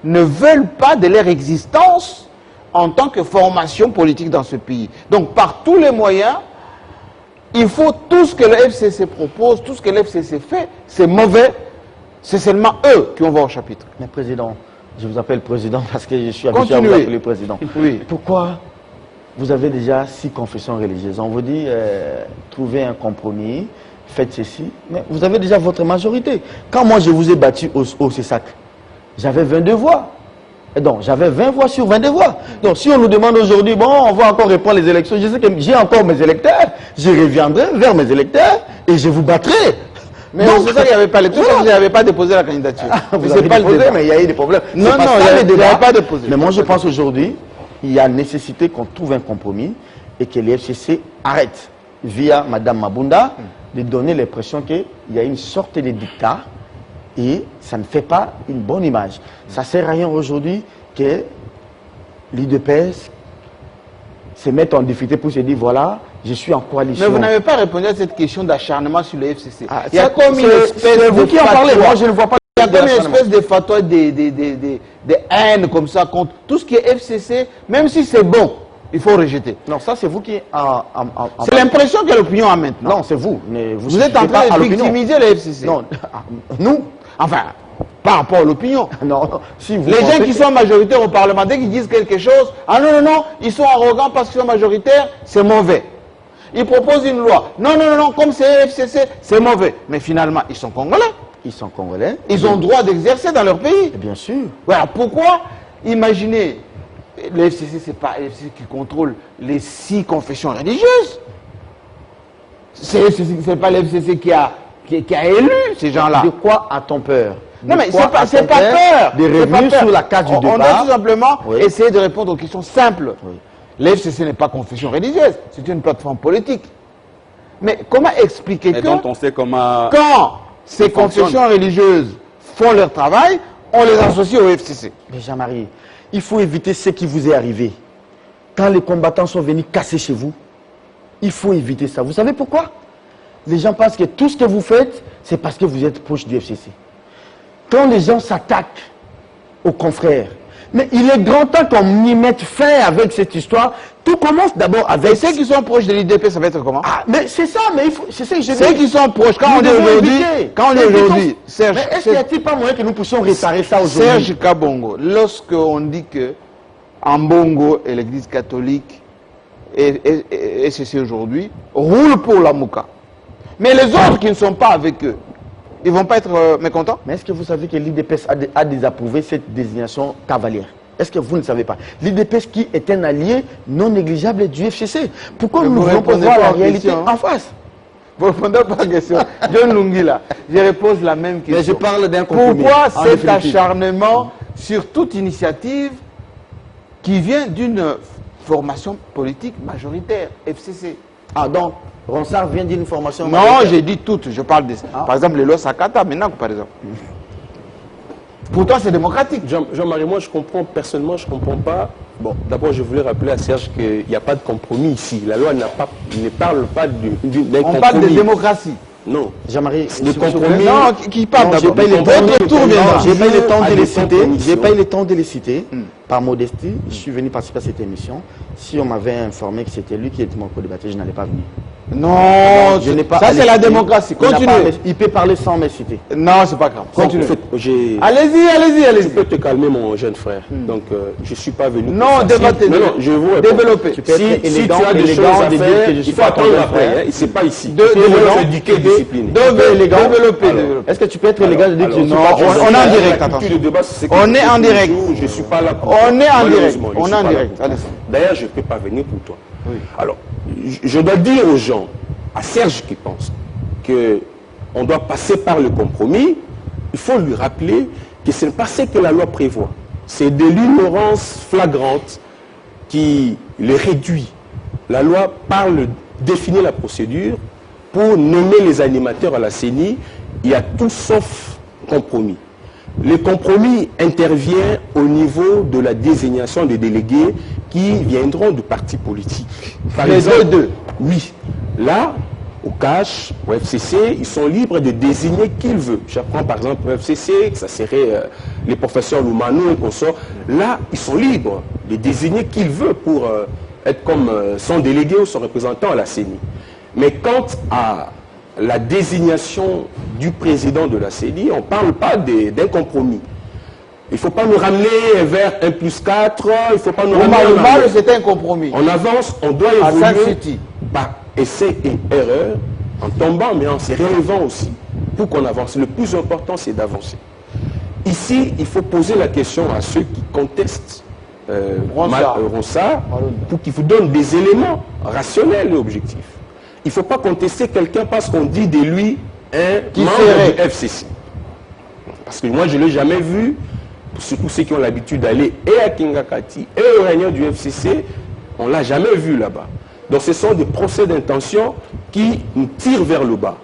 S1: ne veulent pas de leur existence en tant que formation politique dans ce pays. Donc, par tous les moyens, il faut tout ce que le FCC propose, tout ce que le FCC fait, c'est mauvais. C'est seulement eux qui vont voir au chapitre.
S2: Mais président, je vous appelle président parce que je suis habitué à vous appeler président.
S1: Oui.
S2: Pourquoi vous avez déjà 6 confessions religieuses? On vous dit, trouvez un compromis, faites ceci, mais vous avez déjà votre majorité. Quand moi je vous ai battu au CESAC, j'avais 22 voix. Et donc, j'avais 20 voix sur 22 voix. Donc, si on nous demande aujourd'hui, bon, on va encore répondre les élections, je sais que j'ai encore mes électeurs, je reviendrai vers mes électeurs et je vous battrai.
S1: Mais c'est ça qu'il n'y avait pas les trucs, vous n'avez pas déposé la candidature.
S2: Vous avez déposé, mais il y a eu des problèmes.
S1: Non, il n'y avait pas déposé.
S2: Mais moi, je pense aujourd'hui, il y a nécessité qu'on trouve un compromis et que les FCC arrêtent, via Mme Mabunda, de donner l'impression qu'il y a une sorte de dictat. Et ça ne fait pas une bonne image. Ça ne sert à rien aujourd'hui que l'UDPS se mette en difficulté pour se dire, voilà, je suis en coalition.
S1: Mais vous n'avez pas répondu à cette question d'acharnement sur le FCC.
S2: Il y a comme une espèce de... vous qui en parlez, moi je ne vois pas.
S1: Il y a comme une espèce de fatwa de haine comme ça contre tout ce qui est FCC, même si c'est bon. il faut rejeter.
S2: Non, ça c'est vous qui...
S1: C'est l'impression que l'opinion a maintenant.
S2: Non, c'est vous.
S1: Vous êtes en train de victimiser le FCC.
S2: Non, nous.
S1: Enfin, par rapport à l'opinion.
S2: Non, si vous
S1: les gens qui sont majoritaires au Parlement, dès qu'ils disent quelque chose, ah non, non, non, ils sont arrogants parce qu'ils sont majoritaires, c'est mauvais. Ils proposent une loi. Non, non, non, non, comme c'est le FCC, c'est mauvais. Mais finalement, ils sont Congolais.
S2: Ils sont Congolais.
S1: Ils ont le droit d'exercer dans leur pays.
S2: Et bien sûr.
S1: Voilà, pourquoi imaginez, le FCC, c'est pas le FCC qui contrôle les 6 confessions religieuses. C'est pas le FCC qui a élu ces gens-là.
S2: De quoi a-t-on peur?
S1: Non, mais c'est pas peur.
S2: Des revenus sur la case du débat.
S1: On doit tout simplement essayer de répondre aux questions simples. Oui. L'FCC n'est pas confession religieuse, c'est une plateforme politique. Mais comment expliquer que
S3: dont on sait comment
S1: quand ces confessions religieuses font leur travail, on les associe au FCC?
S2: Mais Jean-Marie, il faut éviter ce qui vous est arrivé. Quand les combattants sont venus casser chez vous, il faut éviter ça. Vous savez pourquoi? Les gens pensent que tout ce que vous faites, c'est parce que vous êtes proche du FCC. Quand les gens s'attaquent aux confrères, mais il est grand temps qu'on y mette fin avec cette histoire. Tout commence d'abord avec...
S1: Et ceux qui sont proches de l'IDP, ça va être comment?
S2: Ah, mais c'est ça, mais c'est ça que je dis.
S1: Ceux qui sont proches, quand on dit aujourd'hui, Serge...
S2: Mais est-ce qu'il n'y a-t-il pas moyen que nous puissions réparer ça aujourd'hui?
S1: Serge Kabongo, lorsqu'on dit que en Bongo et l'Église catholique et ceci aujourd'hui, roule pour la Mouka. Mais les autres qui ne sont pas avec eux, ils ne vont pas être mécontents?
S2: Mais est-ce que vous savez que l'IDPS a désapprouvé cette désignation cavalière? Est-ce que vous ne savez pas? L'IDPS qui est un allié non négligeable du FCC. Pourquoi nous ne voulons pas voir la réalité en face?
S1: Vous ne répondez pas à la question. John Lungila, je repose la même question.
S2: Mais je parle d'un compromis.
S1: Pourquoi cet acharnement sur toute initiative qui vient d'une formation politique majoritaire, FCC?
S2: Ah donc, Ronsard vient d'une formation
S1: majoritaire? Non, j'ai dit toutes. Je parle de... Par exemple, les lois Sakata, maintenant, par exemple. Pourtant, c'est démocratique.
S4: Jean-Marie, moi, je comprends, personnellement, je ne comprends pas. Bon, d'abord, je voulais rappeler à Serge qu'il n'y a pas de compromis ici. La loi ne parle pas d'un compromis.
S1: On parle de démocratie.
S4: Non.
S2: Jean-Marie,
S4: le compromis...
S1: Non, qui parle d'abord?
S2: Votre tour viendra. J'ai pas eu le temps de les citer. J'ai pas eu le temps de les citer. Par modestie, je suis venu participer à cette émission. Si on m'avait informé que c'était lui qui était mon co-débatteur, je n'allais pas venir.
S1: Non, je n'ai pas. Ça, c'est la démocratie. Continuez.
S2: Il peut parler sans me citer.
S1: Non, c'est pas grave. Continuez.
S2: Allez-y, allez-y.
S4: Tu peux te calmer, mon jeune frère. Donc, je ne suis pas venu.
S1: Non, débattez.
S4: Non, je vous
S1: développer.
S4: Si tu as des choses à faire, il faut attendre après. C'est pas ici.
S2: Éduquer, discipliné.
S1: Développer.
S2: Est-ce que tu peux être élégant de dire que je ne suis
S1: pas... On est en direct, attention. On est en direct.
S4: Je ne suis pas là pour...
S1: On est en direct. On est en direct.
S4: D'ailleurs, je ne peux pas venir pour toi. Alors, je dois dire aux gens, à Serge qui pense qu'on doit passer par le compromis, il faut lui rappeler que ce n'est pas ce que la loi prévoit. C'est de l'ignorance flagrante qui le réduit. La loi définit la procédure pour nommer les animateurs à la CENI. Il y a tout sauf compromis. Le compromis intervient au niveau de la désignation des délégués qui viendront du parti politique.
S1: Par exemple, deux.
S4: Oui. Là, au CACH, au FCC, ils sont libres de désigner qui ils veulent. Je prends par exemple au FCC, ça serait les professeurs Loumano et consorts. Là, ils sont libres de désigner qui ils veulent pour être comme son délégué ou son représentant à la CENI. Mais quant à la désignation du président de la CENI, on ne parle pas d'un compromis. Il ne faut pas nous ramener vers 1+4, il ne faut pas nous ramener...
S1: c'est un compromis.
S4: On avance, on doit évoluer par essai et erreur, en tombant, mais en se relevant aussi, pour qu'on avance. Le plus important, c'est d'avancer. Ici, il faut poser la question à ceux qui contestent Ronsard, pour qu'il vous donne des éléments rationnels et objectifs. Il ne faut pas contester quelqu'un parce qu'on dit de lui un membre du FCC. Parce que moi, je ne l'ai jamais vu, surtout ceux qui ont l'habitude d'aller et à Kingakati et aux réunions du FCC, on ne l'a jamais vu là-bas. Donc ce sont des procès d'intention qui nous tirent vers le bas.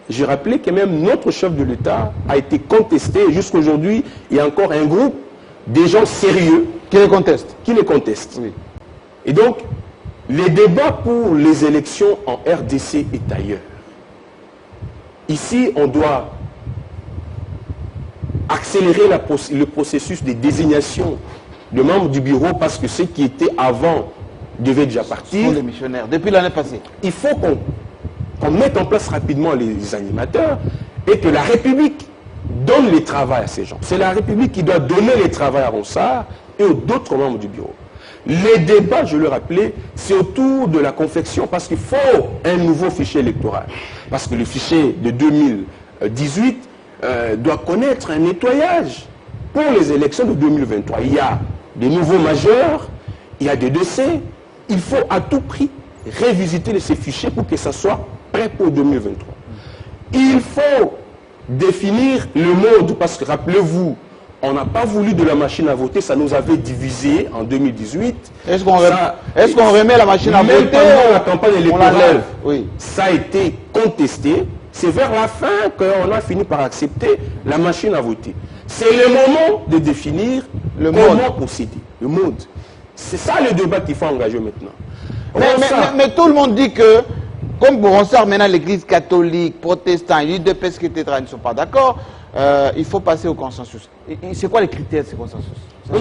S4: J'ai rappelé que même notre chef de l'État a été contesté. Jusqu'à aujourd'hui, il y a encore un groupe des gens sérieux
S1: qui les contestent.
S4: Oui. Et donc, les débats pour les élections en RDC est ailleurs. Ici, on doit accélérer le processus de désignation de membres du bureau parce que ceux qui étaient avant devait déjà partir.
S1: Ils sont des missionnaires, depuis l'année passée.
S4: Il faut qu'on mette en place rapidement les animateurs et que la République donne les travail à ces gens. C'est la République qui doit donner les travail à Ronsard et aux d'autres membres du bureau. Les débats, je le rappelais, c'est autour de la confection parce qu'il faut un nouveau fichier électoral. Parce que le fichier de 2018 doit connaître un nettoyage pour les élections de 2023. Il y a des nouveaux majeurs, il y a des décès. Il faut à tout prix révisiter ces fichiers pour que ça soit prêt pour 2023. Il faut définir le mode, parce que rappelez-vous, on n'a pas voulu de la machine à voter, ça nous avait divisé en 2018.
S1: Est-ce qu'on remet la machine à voter?
S4: Même pendant la campagne électorale,
S1: oui.
S4: Ça a été contesté. C'est vers la fin qu'on a fini par accepter la machine à voter. C'est le moment de définir comment procéder, le mode. C'est ça le débat qu'il faut engager maintenant.
S1: Mais tout le monde dit que, comme pour Ronsard, maintenant l'église catholique, protestante, l'UDPS, etc. ne sont pas d'accord, il faut passer au consensus. C'est quoi les critères de ce consensus?
S4: Mais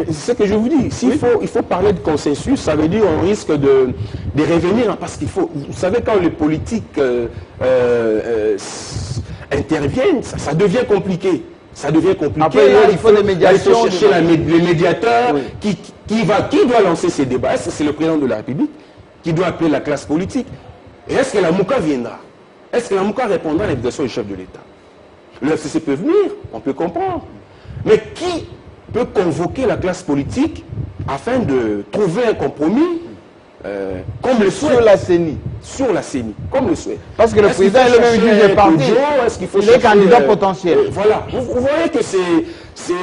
S4: c'est ce que je vous dis. Il faut parler de consensus, ça veut dire qu'on risque de revenir, hein, parce qu'il faut... Vous savez, quand les politiques interviennent, ça devient compliqué. Ça devient compliqué.
S1: Après, il faut des médiations.
S4: Il faut chercher les médiateurs. Oui. Qui doit lancer ces débats? Est-ce que c'est le président de la République qui doit appeler la classe politique? Et est-ce que la Mouka viendra? Est-ce que la Mouka répondra à l'invitation du chef de l'État? Le FCC peut venir, on peut comprendre. Mais qui peut convoquer la classe politique afin de trouver un compromis comme le souhait?
S1: Sur la CENI.
S4: Sur la CENI, comme le souhait.
S1: Parce que le président est le même juge de parti. Il est candidat potentiel.
S4: Voilà. Vous voyez que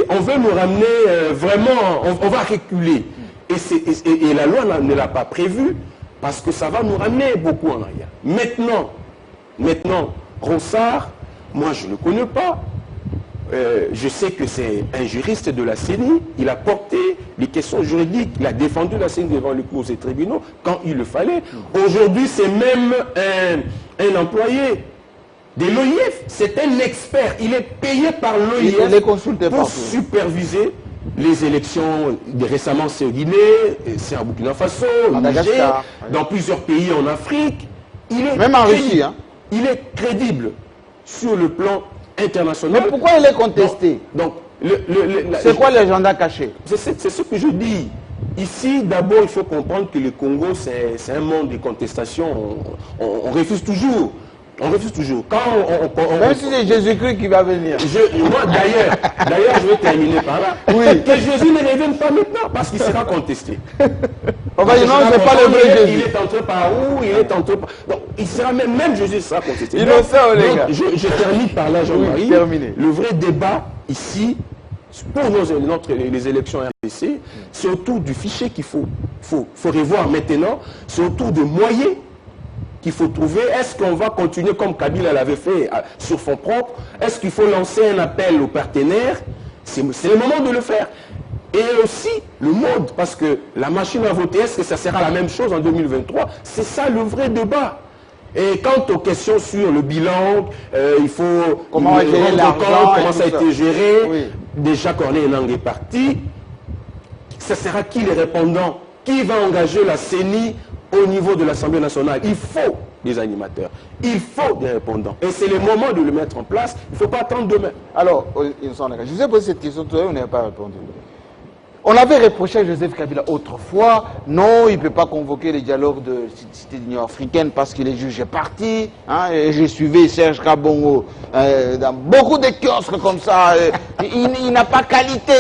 S4: on veut nous ramener vraiment, on va reculer. Et la loi ne l'a pas prévu parce que ça va nous ramener beaucoup en arrière. Maintenant, Ronsard, moi je ne le connais pas. Je sais que c'est un juriste de la CENI. Il a porté les questions juridiques. Il a défendu la CENI devant les cours et tribunaux quand il le fallait. Aujourd'hui, c'est même un employé de l'OIF. C'est un expert. Il est payé par l'OIF pour superviser les élections. Récemment, c'est au Guinée, c'est à Burkina Faso, au Niger, dans plusieurs pays en Afrique.
S1: Même en Russie. Hein.
S4: Il est crédible sur le plan international.
S1: Mais pourquoi il est contesté? C'est quoi l'agenda caché?
S4: C'est ce que je dis. Ici, d'abord, il faut comprendre que le Congo, c'est un monde de contestation. On refuse toujours. On refuse toujours.
S1: Même si c'est Jésus-Christ qui va venir.
S4: D'ailleurs, je vais terminer par là. Oui. Que Jésus ne revienne pas maintenant, parce qu'il sera contesté.
S1: On va dire non, c'est pas le vrai Jésus.
S4: Il est entré par où? Il est entré par... Donc, il sera même Jésus sera contesté. Je termine par là, Jean-Marie.
S1: Oui,
S4: le vrai débat ici, pour les élections RDC, c'est autour du fichier qu'il faut revoir maintenant, c'est autour de moyens qu'il faut trouver. Est-ce qu'on va continuer comme Kabila l'avait fait sur fonds propres? Est-ce qu'il faut lancer un appel aux partenaires? C'est le moment de le faire. Et aussi le mode, parce que la machine à voter, est-ce que ça sera la même chose en 2023? C'est ça le vrai débat. Et quant aux questions sur le bilan, il faut
S1: comment
S4: ça a été géré, oui. Déjà Corneille Nang est parti, ça sera qui les répondants? Qui va engager la CENI au niveau de l'Assemblée nationale? Il faut des animateurs, il faut des répondants. Et c'est le moment de le mettre en place, il ne faut pas attendre demain.
S1: Alors, je vous ai posé cette question, tout à l'heure, vous n'avez pas répondu. On avait reproché à Joseph Kabila autrefois, non, il ne peut pas convoquer les dialogues de Cité de l'Union africaine parce qu'il est juge parti. Hein, et j'ai suivi Serge Kabongo dans beaucoup de kiosques comme ça. Il n'a pas qualité,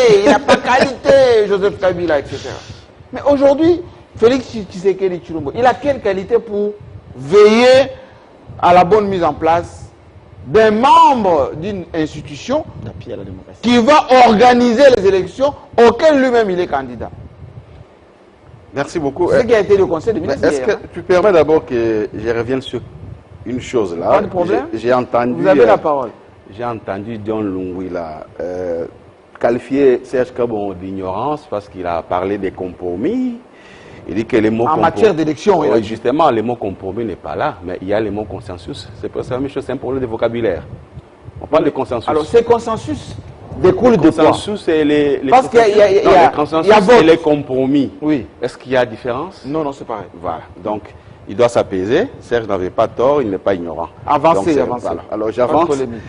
S1: Joseph Kabila, etc. Mais aujourd'hui, Félix Tshisekedi Tshilombo, il a quelle qualité pour veiller à la bonne mise en place d'un membre d'une institution qui va organiser les élections auxquelles lui-même il est candidat?
S3: Merci beaucoup.
S1: C'est ce qui a été le conseil de ministre.
S3: Est-ce que tu permets d'abord que je revienne sur une chose là?
S1: Pas de problème.
S3: J'ai entendu.
S1: Vous avez la parole.
S3: J'ai entendu John Lungwila qualifier Serge Kabongo d'ignorance parce qu'il a parlé des compromis. Il dit que les mots
S1: en matière d'élection,
S3: oui, justement, le mot compromis n'est pas là, mais il y a le mot consensus. C'est pas la même chose, c'est un problème de vocabulaire. On parle de consensus.
S1: Alors, ce consensus, découle de quoi?
S3: Consensus et les
S1: Parce qu'il y a,
S3: les consensus et les compromis.
S1: Oui.
S3: Est-ce qu'il y a différence?
S1: Non, non, c'est pareil.
S3: Voilà. Donc, il doit s'apaiser. Serge n'avait pas tort, il n'est pas ignorant.
S1: Avancez,
S3: Donc,
S1: avancez.
S3: voilà. Alors,
S1: Pas de
S3: j'avance.
S1: polémique.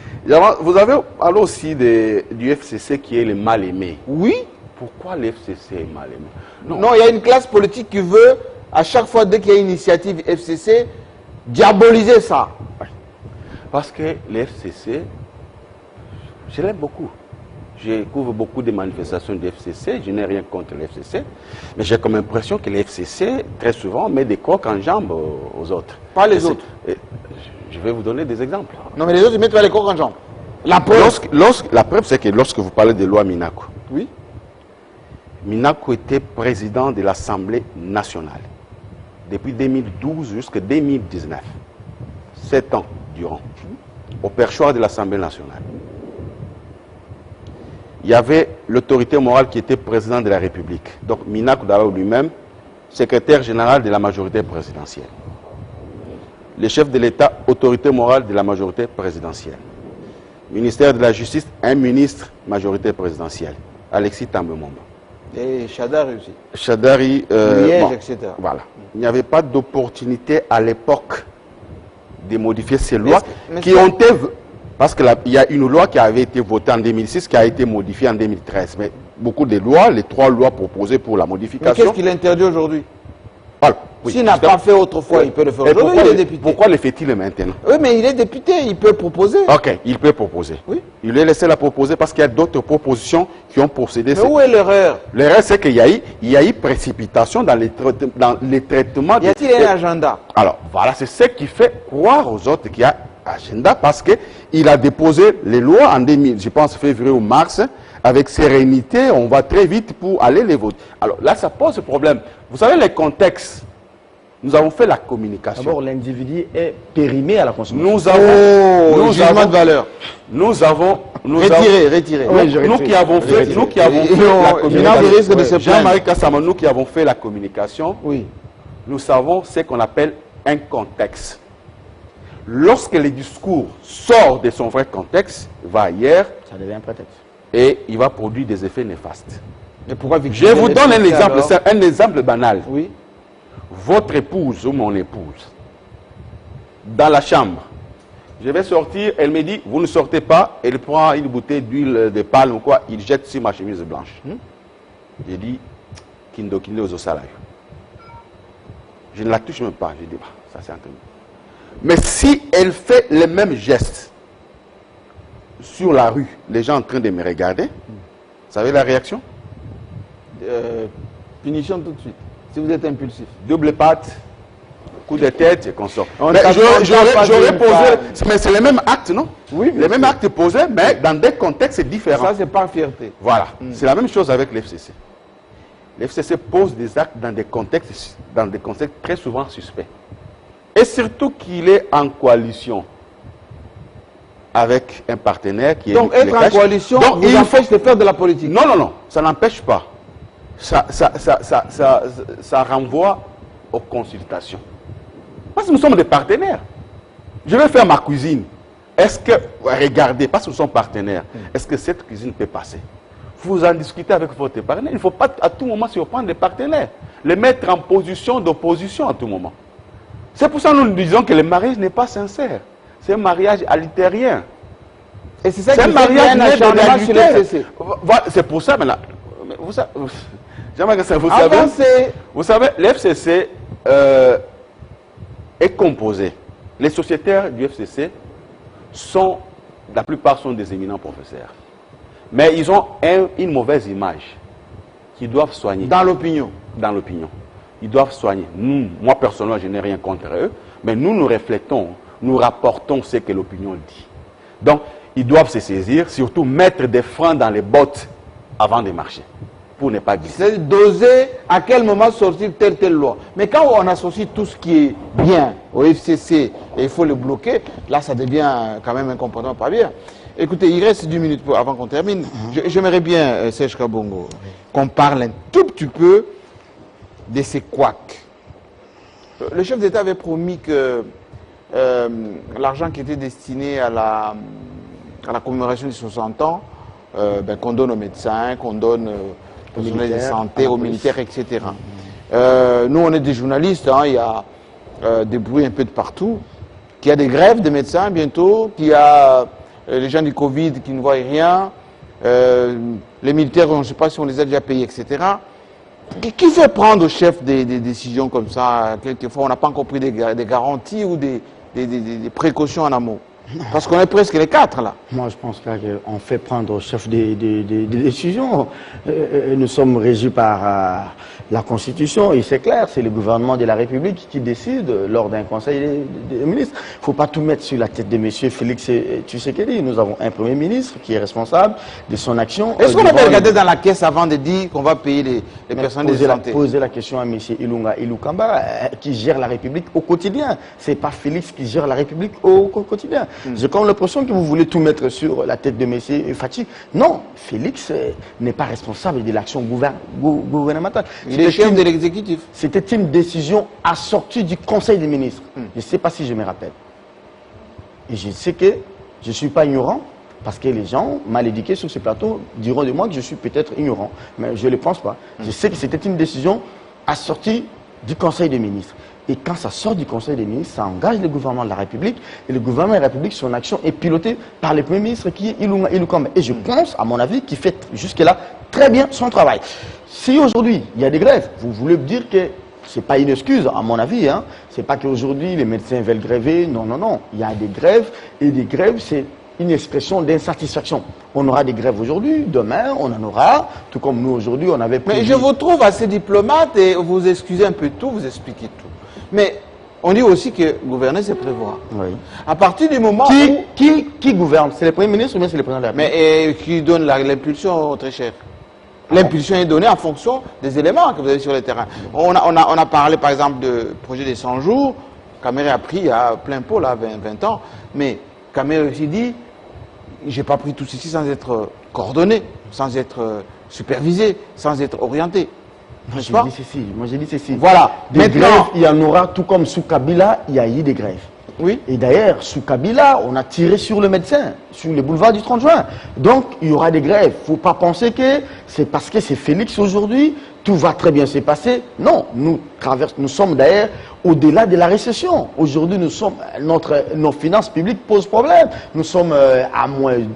S3: Vous avez parlé aussi du FCC qui est le mal aimé.
S1: Oui.
S3: Pourquoi le FCC est mal aimé?
S1: Non, il y a une classe politique qui veut, à chaque fois, dès qu'il y a une initiative FCC, diaboliser ça.
S3: Parce que le FCC, je l'aime beaucoup. Je couvre beaucoup de manifestations du FCC, je n'ai rien contre le FCC, mais j'ai comme impression que le FCC, très souvent, met des crocs en jambes aux autres.
S1: Pas les autres.
S3: Je vais vous donner des exemples.
S1: Non, mais les autres, ils mettent pas les crocs en jambes. La preuve.
S3: La preuve, c'est que lorsque vous parlez de loi Minaku,
S1: Oui.
S3: Minaku était président de l'Assemblée nationale depuis 2012 jusqu'à 2019. 7 ans durant, au perchoir de l'Assemblée nationale. Il y avait l'autorité morale qui était président de la République. Donc Minaku Dawa lui-même, secrétaire général de la majorité présidentielle. Le chef de l'État, autorité morale de la majorité présidentielle. Ministère de la Justice, un ministre, majorité présidentielle. Alexis Tambemomba.
S1: Et Chadari aussi.
S3: Chadari,
S1: Liège, etc.
S3: Voilà. Il n'y avait pas d'opportunité à l'époque de modifier ces lois qui ont été... Parce qu'il y a une loi qui avait été votée en 2006, qui a été modifiée en 2013. Mais beaucoup de lois, les 3 lois proposées pour la
S1: Mais
S3: modification...
S1: qu'est-ce qu'il interdit aujourd'hui?
S3: Voilà. Oui,
S1: S'il n'a pas fait autrefois, il peut le faire aujourd'hui, il est député.
S3: Pourquoi le fait-il maintenant?
S1: Oui, mais il est député, il peut proposer.
S3: Ok, il peut proposer.
S1: Oui.
S3: Il lui a laissé la proposer parce qu'il y a d'autres propositions qui ont procédé.
S1: Mais où est l'erreur?
S3: L'erreur, c'est qu'il y a eu précipitation dans les traitements.
S1: Y a-t-il un agenda?
S3: Alors, voilà, c'est ce qui fait croire aux autres qu'il y a agenda parce qu'il a déposé les lois en 2000, je pense février ou mars, avec sérénité, on va très vite pour aller les voter. Alors là, ça pose problème. Vous savez, les contextes, nous avons fait la communication.
S2: D'abord, l'individu est périmé à la consommation.
S3: Nous avons,
S1: jugement de valeur.
S3: Retiré. Nous qui avons fait la communication. Jean-Marie Kassama, nous qui avons fait la communication,
S1: oui.
S3: Nous savons ce qu'on appelle un contexte. Lorsque le discours sort de son vrai contexte, va ailleurs,
S2: ça devient un prétexte.
S3: Et il va produire des effets néfastes.
S1: Et pourquoi
S3: je vous donne un exemple, c'est un exemple banal.
S1: Oui.
S3: Votre épouse ou mon épouse, dans la chambre, je vais sortir, elle me dit, vous ne sortez pas, elle prend une bouteille d'huile de palme ou quoi, il jette sur ma chemise blanche. Je dis, Kindo aux salaires. Je ne la touche même pas, je dis, bah, ça c'est entre nous. Mais si elle fait les mêmes gestes sur la rue, les gens en train de me regarder, vous savez la réaction?
S1: Punition tout de suite, si vous êtes impulsif.
S3: Double patte, coup de tête et consort.
S1: J'aurais
S3: posé, mais c'est les mêmes actes, non?
S1: Oui.
S3: Les mêmes actes posés, mais dans des contextes différents.
S1: Ça, c'est pas fierté.
S3: Voilà. C'est la même chose avec l'FCC. L'FCC pose des actes dans des contextes très souvent suspects. Et surtout qu'il est en coalition avec un partenaire qui est...
S1: Donc être en coalition vous empêche de faire de la politique?
S3: Non, non, non, ça n'empêche pas. Ça renvoie aux consultations. Parce que nous sommes des partenaires. Je vais faire ma cuisine. Est-ce que, regardez, parce que nous sommes partenaires, est-ce que cette cuisine peut passer? Vous en discutez avec votre partenaire. Il ne faut pas à tout moment surprendre les partenaires. Les mettre en position d'opposition à tout moment. C'est pour ça que nous disons que le mariage n'est pas sincère. C'est un mariage altérien.
S1: Et c'est ça qui fait qu'il y a un acharnement sur l'FCC.
S3: C'est pour ça maintenant. Vous savez, l'FCC est composé. Les sociétaires du FCC sont, la plupart sont des éminents professeurs. Mais ils ont une mauvaise image qu'ils doivent soigner.
S1: Dans l'opinion.
S3: Dans l'opinion. Ils doivent soigner. Nous, moi personnellement, je n'ai rien contre eux, mais nous reflétons, nous rapportons ce que l'opinion dit. Donc, ils doivent se saisir, surtout mettre des freins dans les bottes avant de marcher, pour ne pas glisser.
S1: C'est doser à quel moment sortir telle loi. Mais quand on associe tout ce qui est bien au FCC et il faut le bloquer, là ça devient quand même un comportement pas bien. Écoutez, il reste 10 minutes avant qu'on termine. J'aimerais bien, Serge Kabongo, qu'on parle un tout petit peu de ces couacs. Le chef d'État avait promis que l'argent qui était destiné à la commémoration des 60 ans qu'on donne aux médecins, qu'on donne aux personnels de santé, aux militaires, etc. Nous, on est des journalistes, hein, il y a des bruits un peu de partout, qu'il y a des grèves de médecins bientôt, qu'il y a les gens du Covid qui ne voient rien, les militaires, je ne sais pas si on les a déjà payés, etc. Qui fait prendre au chef des décisions comme ça? Quelquefois, on n'a pas encore pris des garanties ou des précautions en amont. Parce qu'on est presque les 4 là.
S2: Moi, je pense qu'on fait prendre au chef des décisions. Nous sommes régis par la Constitution et c'est clair, c'est le gouvernement de la République qui décide lors d'un conseil des ministres. Il ne faut pas tout mettre sur la tête de M. Félix Tshisekedi. Nous avons un Premier ministre qui est responsable de son action.
S1: Est-ce qu'on avait regardé dans la caisse avant de dire qu'on va payer les personnes de santé?
S2: Poser la question à M. Ilunga Ilukamba qui gère la République au quotidien. Ce n'est pas Félix qui gère la République au quotidien. J'ai comme l'impression que vous voulez tout mettre sur la tête de M. Fati. Non, Félix n'est pas responsable de l'action gouvernementale.
S1: Il est chef de l'exécutif.
S2: C'était une décision assortie du Conseil des ministres. Je ne sais pas si je me rappelle. Et je sais que je ne suis pas ignorant, parce que les gens mal éduqués sur ce plateau diront de moi que je suis peut-être ignorant. Mais je ne le pense pas. Je sais que c'était une décision assortie du Conseil des ministres. Et quand ça sort du Conseil des ministres, ça engage le gouvernement de la République. Et le gouvernement de la République, son action est pilotée par le Premier ministre qui est Ilunga Ilukamba. Et je pense, à mon avis, qu'il fait jusque-là très bien son travail. Si aujourd'hui, il y a des grèves, vous voulez me dire que ce n'est pas une excuse, à mon avis. Hein. Ce n'est pas qu'aujourd'hui, les médecins veulent gréver. Non, non, non. Il y a des grèves. Et des grèves, c'est une expression d'insatisfaction. On aura des grèves aujourd'hui, demain, on en aura, tout comme nous aujourd'hui, on avait prévu.
S1: Mais je vous trouve assez diplomate et vous excusez un peu tout, vous expliquez tout. Mais on dit aussi que gouverner, c'est prévoir.
S2: Oui.
S1: À partir du moment
S2: qui gouverne? C'est le Premier ministre ou bien c'est le Président de la République?
S1: Mais qui donne l'impulsion, très cher? L'impulsion est donnée en fonction des éléments que vous avez sur le terrain. On a parlé par exemple du projet des 100 jours. Caméré a pris à plein pot, là, 20 ans. Mais Caméré aussi dit, j'ai pas pris tout ceci sans être coordonné, sans être supervisé, sans être orienté.
S2: Moi j'ai dit ceci.
S1: Voilà.
S2: Des grèves, il y en aura, tout comme sous Kabila, il y a eu des grèves.
S1: Oui.
S2: Et d'ailleurs, sous Kabila, on a tiré sur le médecin, sur les boulevards du 30 juin. Donc, il y aura des grèves. Il ne faut pas penser que c'est parce que c'est Félix aujourd'hui, tout va très bien se passer. Non, nous sommes d'ailleurs au-delà de la récession. Aujourd'hui, nos finances publiques posent problème. Nous sommes à moins 1,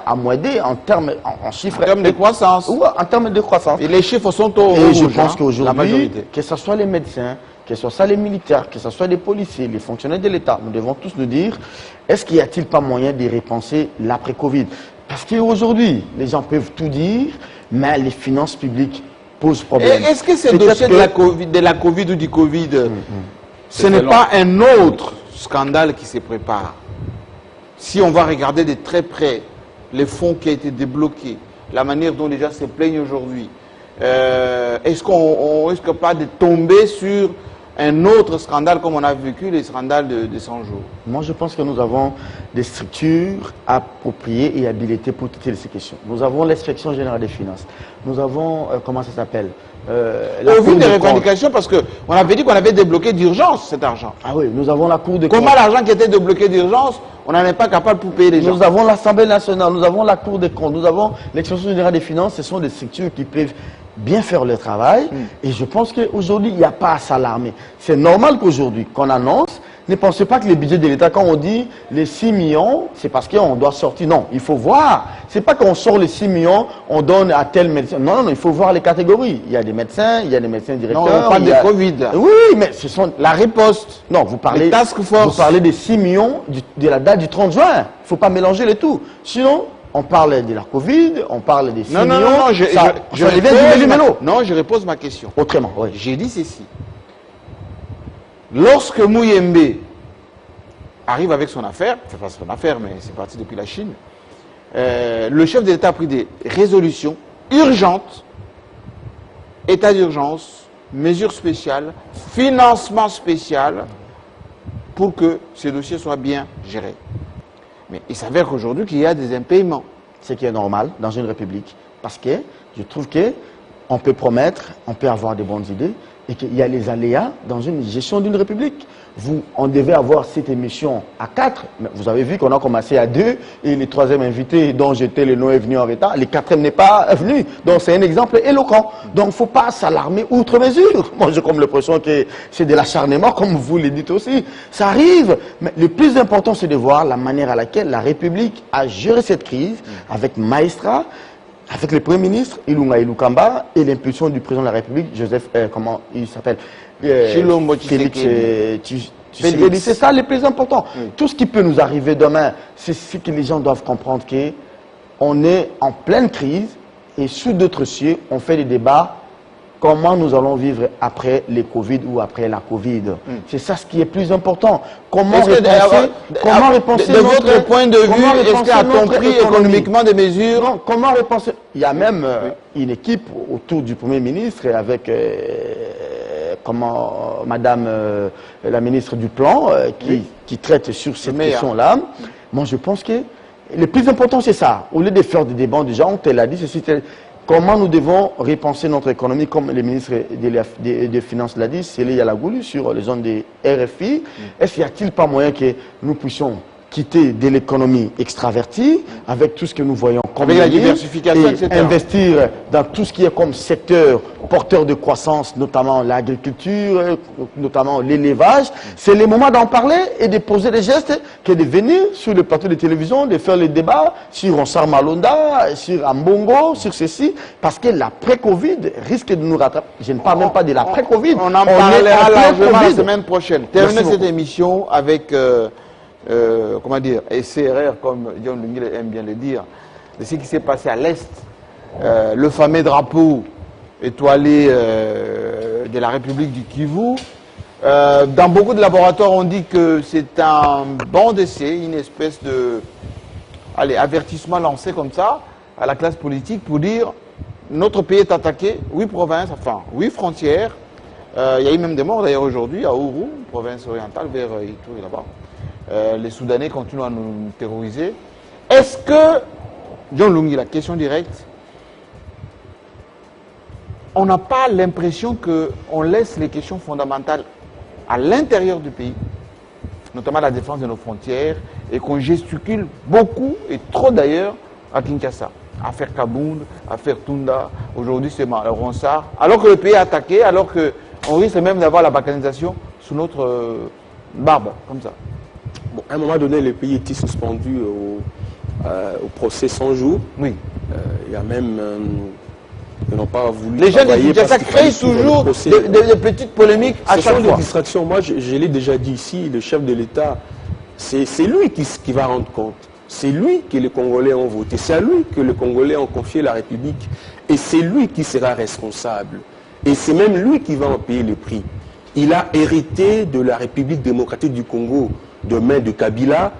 S2: à moins 2 en termes, en chiffres.
S1: En termes de croissance.
S2: Oui, en termes de croissance.
S1: Et les chiffres sont au rouge.
S2: Et je pense qu'aujourd'hui,
S1: la majorité.
S2: que ce soit les médecins, que ce soit les militaires, que ce soit les policiers, les fonctionnaires de l'État, nous devons tous nous dire, est-ce qu'il n'y a-t-il pas moyen de repenser l'après-Covid? Parce qu'aujourd'hui, les gens peuvent tout dire, mais les finances publiques posent problème.
S1: Est-ce que ce dossier de la COVID ou du Covid, ce n'est pas un autre scandale qui se prépare? Si on va regarder de très près les fonds qui ont été débloqués, la manière dont les gens se plaignent aujourd'hui, est-ce qu'on risque pas de tomber sur un autre scandale comme on a vécu les scandales de 100 jours?
S2: Moi, je pense que nous avons des structures appropriées et habilitées pour toutes ces questions. Nous avons l'inspection générale des finances. Nous avons, comment ça s'appelle,
S1: au vu des revendications, parce qu'on avait dit qu'on avait débloqué d'urgence cet argent.
S2: Ah oui, nous avons la Cour des comptes.
S1: Comment l'argent qui était débloqué d'urgence, on n'en est pas capable pour payer les gens?
S2: Nous avons l'Assemblée nationale, nous avons la Cour des comptes, nous avons l'inspection générale des finances. Ce sont des structures qui peuvent bien faire le travail. Et je pense qu'aujourd'hui, il n'y a pas à s'alarmer. C'est normal qu'aujourd'hui, qu'on annonce, ne pensez pas que le budget de l'État, quand on dit les 6 millions, c'est parce qu'on doit sortir. Non, il faut voir. C'est pas qu'on sort les 6 millions, on donne à tel médecin. Non, non, non, il faut voir les catégories. Il y a des médecins, il y a des médecins directeurs.
S1: Non, on parle de Covid.
S2: Oui, mais ce sont...
S1: La riposte.
S2: Non, vous parlez...
S1: task force.
S2: Vous parlez des 6 millions de la date du 30 juin. Il ne faut pas mélanger les tout. Sinon... On parle de la Covid, on parle des 6 millions.
S1: Non, je repose ma question.
S2: Autrement, oui.
S1: J'ai dit ceci. Lorsque Mouyembe arrive avec son affaire, c'est pas son affaire, mais c'est parti depuis la Chine, le chef de l'État a pris des résolutions urgentes, état d'urgence, mesures spéciales, financement spécial, pour que ce dossier soit bien géré. Mais il s'avère qu'aujourd'hui qu'il y a des impaiements.
S2: Ce qui est normal dans une république. Parce que je trouve qu'on peut promettre, on peut avoir des bonnes idées, et qu'il y a les aléas dans une gestion d'une république. On devait avoir cette émission à 4, mais vous avez vu qu'on a commencé à 2 et le 3e invité dont j'étais le nom est venu en retard, le 4e n'est pas venu. Donc c'est un exemple éloquent. Donc il ne faut pas s'alarmer outre mesure. Moi j'ai comme l'impression que c'est de l'acharnement comme vous le dites aussi. Ça arrive, mais le plus important c'est de voir la manière à laquelle la République a géré cette crise avec maestrat, avec le Premier ministre Ilunga Ilukamba et l'impulsion du président de la République, Joseph, comment il s'appelle Félix Tshisekedi. C'est ça le plus important. Tout ce qui peut nous arriver demain, c'est ce que les gens doivent comprendre, qu'on est en pleine crise et sous d'autres cieux, on fait des débats comment nous allons vivre après les Covid ou après la Covid. C'est ça ce qui est plus important. Comment repenser
S1: de votre point de vue, est-ce qu'a-t-on pris économiquement des mesures?
S2: Non, comment repenser? Il y a même une équipe autour du Premier ministre avec Madame la ministre du Plan qui traite sur cette question-là. Moi, je pense que le plus important, c'est ça. Au lieu de faire des débats, déjà, on te l'a dit, comment nous devons repenser notre économie, comme le ministre des Finances l'a dit, c'est Yalagoulu sur les zones des RFI. Est-ce qu'il n'y a-t-il pas moyen que nous puissions quitter de l'économie extravertie avec tout ce que nous voyons comme
S1: la diversification,
S2: et etc. investir dans tout ce qui est comme secteur porteur de croissance, notamment l'agriculture, notamment l'élevage. C'est le moment d'en parler et de poser des gestes que de venir sur le plateau de télévision, de faire les débats sur Ronsard Malonda, sur Ambongo, sur ceci, parce que l'après-Covid risque de nous rattraper. Je ne parle même pas de l'après-Covid.
S1: On en parlera largement la semaine prochaine. Terminez cette émission avec comment dire, SCRR, comme John Lungile aime bien le dire, de ce qui s'est passé à l'Est, le fameux drapeau étoilé de la République du Kivu. Dans beaucoup de laboratoires, on dit que c'est un banc d'essai, une espèce de avertissement lancé comme ça à la classe politique pour dire notre pays est attaqué, 8 provinces, enfin 8 frontières. Il y a eu même des morts d'ailleurs aujourd'hui à Ourou, province orientale, vers Ituri là-bas. Les Soudanais continuent à nous terroriser. Est-ce que, John Lungi, la question directe, on n'a pas l'impression qu'on laisse les questions fondamentales à l'intérieur du pays, notamment la défense de nos frontières, et qu'on gesticule beaucoup, et trop d'ailleurs, à Kinshasa. Affaire Kabound, affaire Tunda, aujourd'hui c'est Ronsard, alors que le pays est attaqué, alors qu'on risque même d'avoir la balkanisation sous notre barbe, comme ça.
S4: Bon, à un moment donné, le pays était suspendu au procès 100 jours.
S1: Oui.
S4: Il y a même... ils n'ont pas voulu...
S1: Les gens de Kinshasa créent toujours des petites polémiques à chaque fois. Ce sont des
S4: distractions. Moi, je l'ai déjà dit ici, le chef de l'État, c'est lui qui va rendre compte. C'est lui que les Congolais ont voté. C'est à lui que les Congolais ont confié la République. Et c'est lui qui sera responsable. Et c'est même lui qui va en payer le prix. Il a hérité de la République démocratique du Congo, de main de Kabila,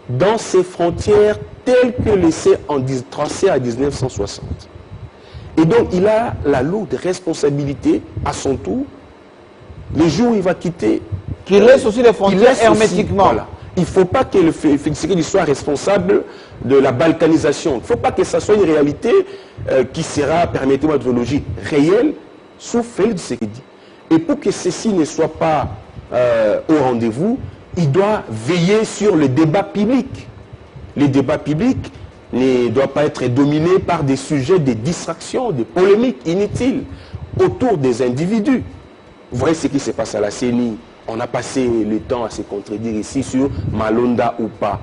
S4: dans ses frontières telles que laissées tracées à 1960. Et donc il a la lourde responsabilité, à son tour, le jour où il va quitter...
S1: Qu'il laisse aussi les frontières hermétiquement.
S4: Voilà. Il ne faut pas que le Félix Tshisekedi soit responsable de la balkanisation. Il ne faut pas que ça soit une réalité qui sera, permettez-moi l'idéologie, réelle sous Félix Tshisekedi. Et pour que ceci ne soit pas au rendez-vous, il doit veiller sur le débat public. Le débat public ne doit pas être dominé par des sujets de distraction, de polémiques inutiles autour des individus. Vous voyez ce qui se passe à la CENI. On a passé le temps à se contredire ici sur Malonda ou pas.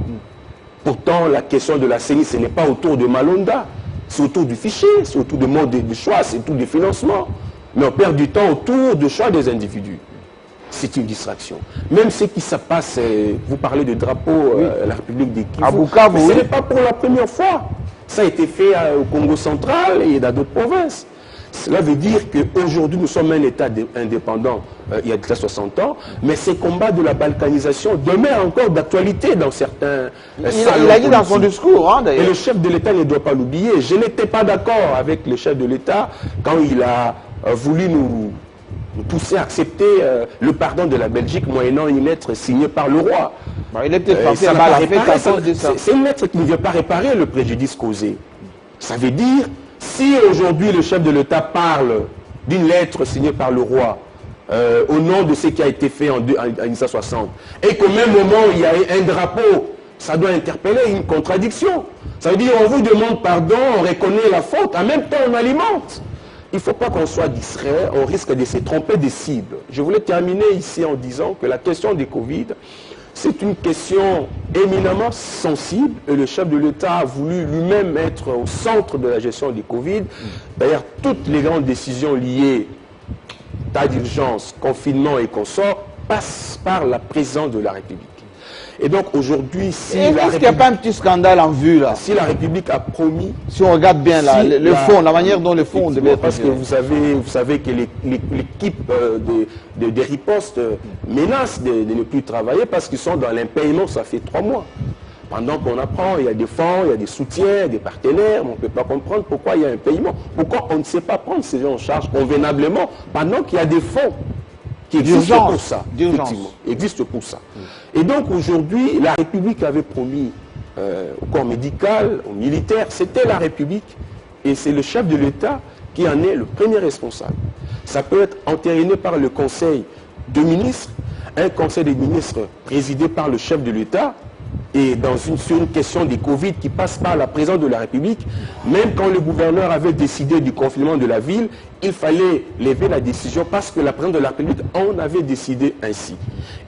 S4: Pourtant, la question de la CENI, ce n'est pas autour de Malonda. C'est autour du fichier, c'est autour du mode de choix, c'est autour du financement. Mais on perd du temps autour du choix des individus. C'est une distraction. Même ce qui se passe, vous parlez de drapeau, la République des Kivu.
S1: À Bukavu,
S4: ce n'est pas pour la première fois. Ça a été fait au Congo central et dans d'autres provinces. Cela veut dire qu'aujourd'hui, nous sommes un État indépendant, il y a déjà 60 ans, mais ces combats de la balkanisation demeurent encore d'actualité dans certains salons.
S1: Il a dit dans son discours, hein, d'ailleurs.
S4: Et le chef de l'État ne doit pas l'oublier. Je n'étais pas d'accord avec le chef de l'État quand il a voulu nous pousser à accepter le pardon de la Belgique moyennant une lettre signée par le roi.
S1: Bon, il est peut-être parti à mal à fait.
S4: C'est une lettre qui ne vient pas réparer le préjudice causé. Ça veut dire, si aujourd'hui le chef de l'État parle d'une lettre signée par le roi au nom de ce qui a été fait en 1960. Et qu'au même moment, il y a un drapeau, ça doit interpeller une contradiction. Ça veut dire on vous demande pardon, on reconnaît la faute, en même temps on alimente. Il ne faut pas qu'on soit distrait, on risque de se tromper des cibles. Je voulais terminer ici en disant que la question des Covid, c'est une question éminemment sensible et le chef de l'État a voulu lui-même être au centre de la gestion des Covid. D'ailleurs, toutes les grandes décisions liées à l'état d'urgence, confinement et consorts passent par la présidence de la République. Et donc aujourd'hui, si
S1: est-ce qu'il n'y a pas un petit scandale en vue là?
S4: Si la République a promis...
S1: Si on regarde bien là, si le fond, la manière dont le fond devait être...
S4: Parce que vous savez que l'équipe des ripostes menace de ne plus travailler parce qu'ils sont dans l'impayement, ça fait 3 mois. Pendant qu'on apprend, il y a des fonds, il y a des soutiens, des partenaires, mais on ne peut pas comprendre pourquoi il y a un paiement. Pourquoi on ne sait pas prendre ces gens en charge convenablement pendant qu'il y a des fonds qui existent pour ça. Existent pour ça. Et donc aujourd'hui, la République avait promis au corps médical, aux militaires, c'était la République et c'est le chef de l'État qui en est le premier responsable. Ça peut être entériné par le Conseil de ministres, un Conseil des ministres présidé par le chef de l'État et sur une question des Covid qui passe par la présidence de la République, même quand le gouverneur avait décidé du confinement de la ville, il fallait lever la décision parce que la présidence de la République en avait décidé ainsi.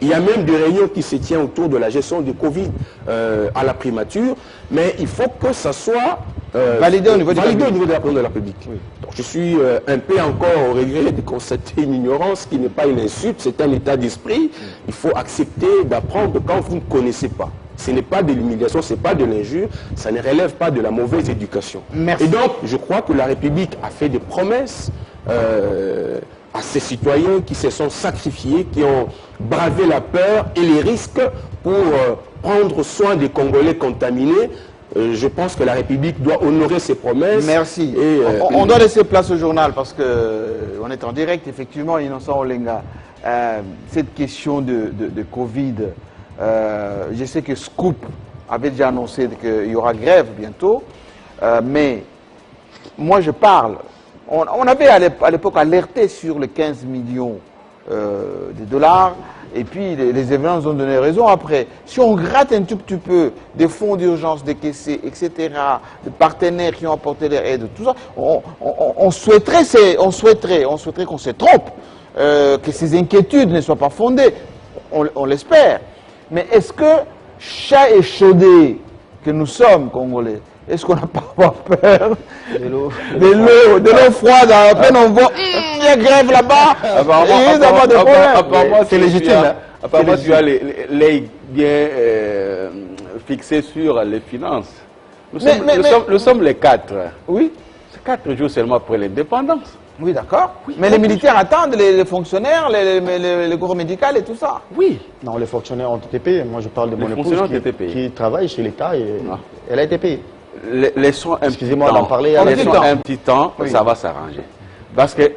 S4: Il y a même des réunions qui se tiennent autour de la gestion du Covid à la primature, mais il faut que ça soit
S1: validé au niveau de la
S4: présidence de la République. Oui. Donc, je suis un peu encore au regret de constater une ignorance qui n'est pas une insulte, c'est un état d'esprit. Il faut accepter d'apprendre quand vous ne connaissez pas. Ce n'est pas de l'humiliation, ce n'est pas de l'injure, ça ne relève pas de la mauvaise éducation.
S1: Merci.
S4: Et donc, je crois que la République a fait des promesses à ses citoyens qui se sont sacrifiés, qui ont bravé la peur et les risques pour prendre soin des Congolais contaminés. Je pense que la République doit honorer ses promesses.
S1: Merci. Et, on doit laisser place au journal parce qu'on est en direct, effectivement, Innocent Olenga. Cette question de Covid, je sais que Scoop avait déjà annoncé qu'il y aura grève bientôt, mais moi je parle. On avait à l'époque alerté sur les 15 millions de dollars, et puis les événements nous ont donné raison. Après, si on gratte un tout petit peu des fonds d'urgence décaissés, etc., des partenaires qui ont apporté leur aide, tout ça, on souhaiterait qu'on se trompe, que ces inquiétudes ne soient pas fondées. On l'espère. Mais est-ce que, chat échaudé que nous sommes, Congolais, est-ce qu'on n'a pas peur de l'eau froide? À peine on voit, il y a grève là-bas,
S3: apparemment c'est légitime. Apparemment tu as l'œil bien fixé sur les finances. Nous sommes les 4.
S1: Oui.
S3: C'est 4 jours seulement après l'indépendance.
S1: Oui, d'accord. Oui, mais les militaires attendent, les fonctionnaires, le corps médical et tout ça.
S2: Oui. Non, les fonctionnaires ont été payés. Moi, je parle de mon épouse qui travaille chez l'État et elle a été payée.
S3: Laissons un
S2: Excusez-moi d'en parler.
S3: Laissons un petit temps, oui. Ça va s'arranger. Parce que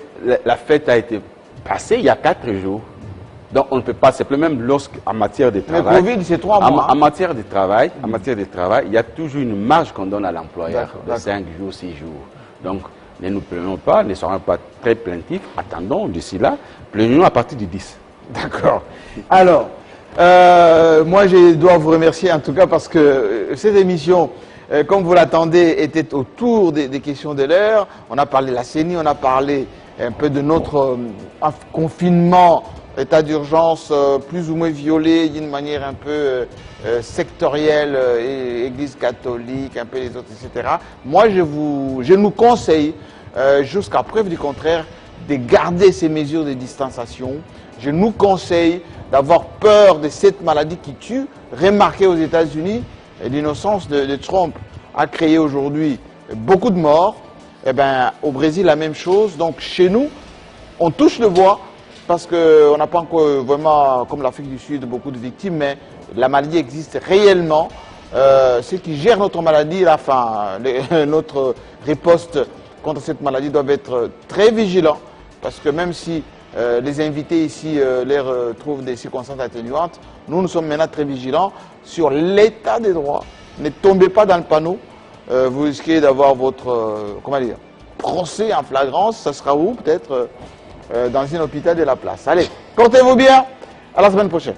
S3: la fête a été passée il y a 4 jours. Donc on ne peut pas, c'est plus même lorsqu'en matière de travail.
S1: Mais Covid, c'est 3 mois.
S3: En matière de travail, il y a toujours une marge qu'on donne à l'employeur de 5 jours, 6 jours. Donc ne nous plaignons pas, ne soyons pas très plaintifs. Attendons d'ici là, plaignons à partir du 10.
S1: D'accord. Alors, moi je dois vous remercier en tout cas parce que cette émission, comme vous l'attendez, était autour des questions de l'heure. On a parlé de la CENI, on a parlé un peu de notre confinement, état d'urgence plus ou moins violé d'une manière un peu sectorielle, Église catholique, un peu les autres, etc. Moi, je nous conseille, jusqu'à preuve du contraire, de garder ces mesures de distanciation. Je nous conseille d'avoir peur de cette maladie qui tue. Remarquez aux États-Unis, l'innocence de Trump a créé aujourd'hui beaucoup de morts. Eh bien, au Brésil, la même chose. Donc, chez nous, on touche le bois parce qu'on n'a pas encore vraiment, comme l'Afrique du Sud, beaucoup de victimes, mais la maladie existe réellement. Ceux qui gèrent notre maladie, notre riposte contre cette maladie doivent être très vigilants parce que même si les invités ici trouvent des circonstances atténuantes, nous sommes maintenant très vigilants sur l'état des droits. Ne tombez pas dans le panneau. Vous risquez d'avoir votre procès en flagrance. Ça sera où peut-être dans un hôpital de la place. Allez, portez-vous bien. À la semaine prochaine.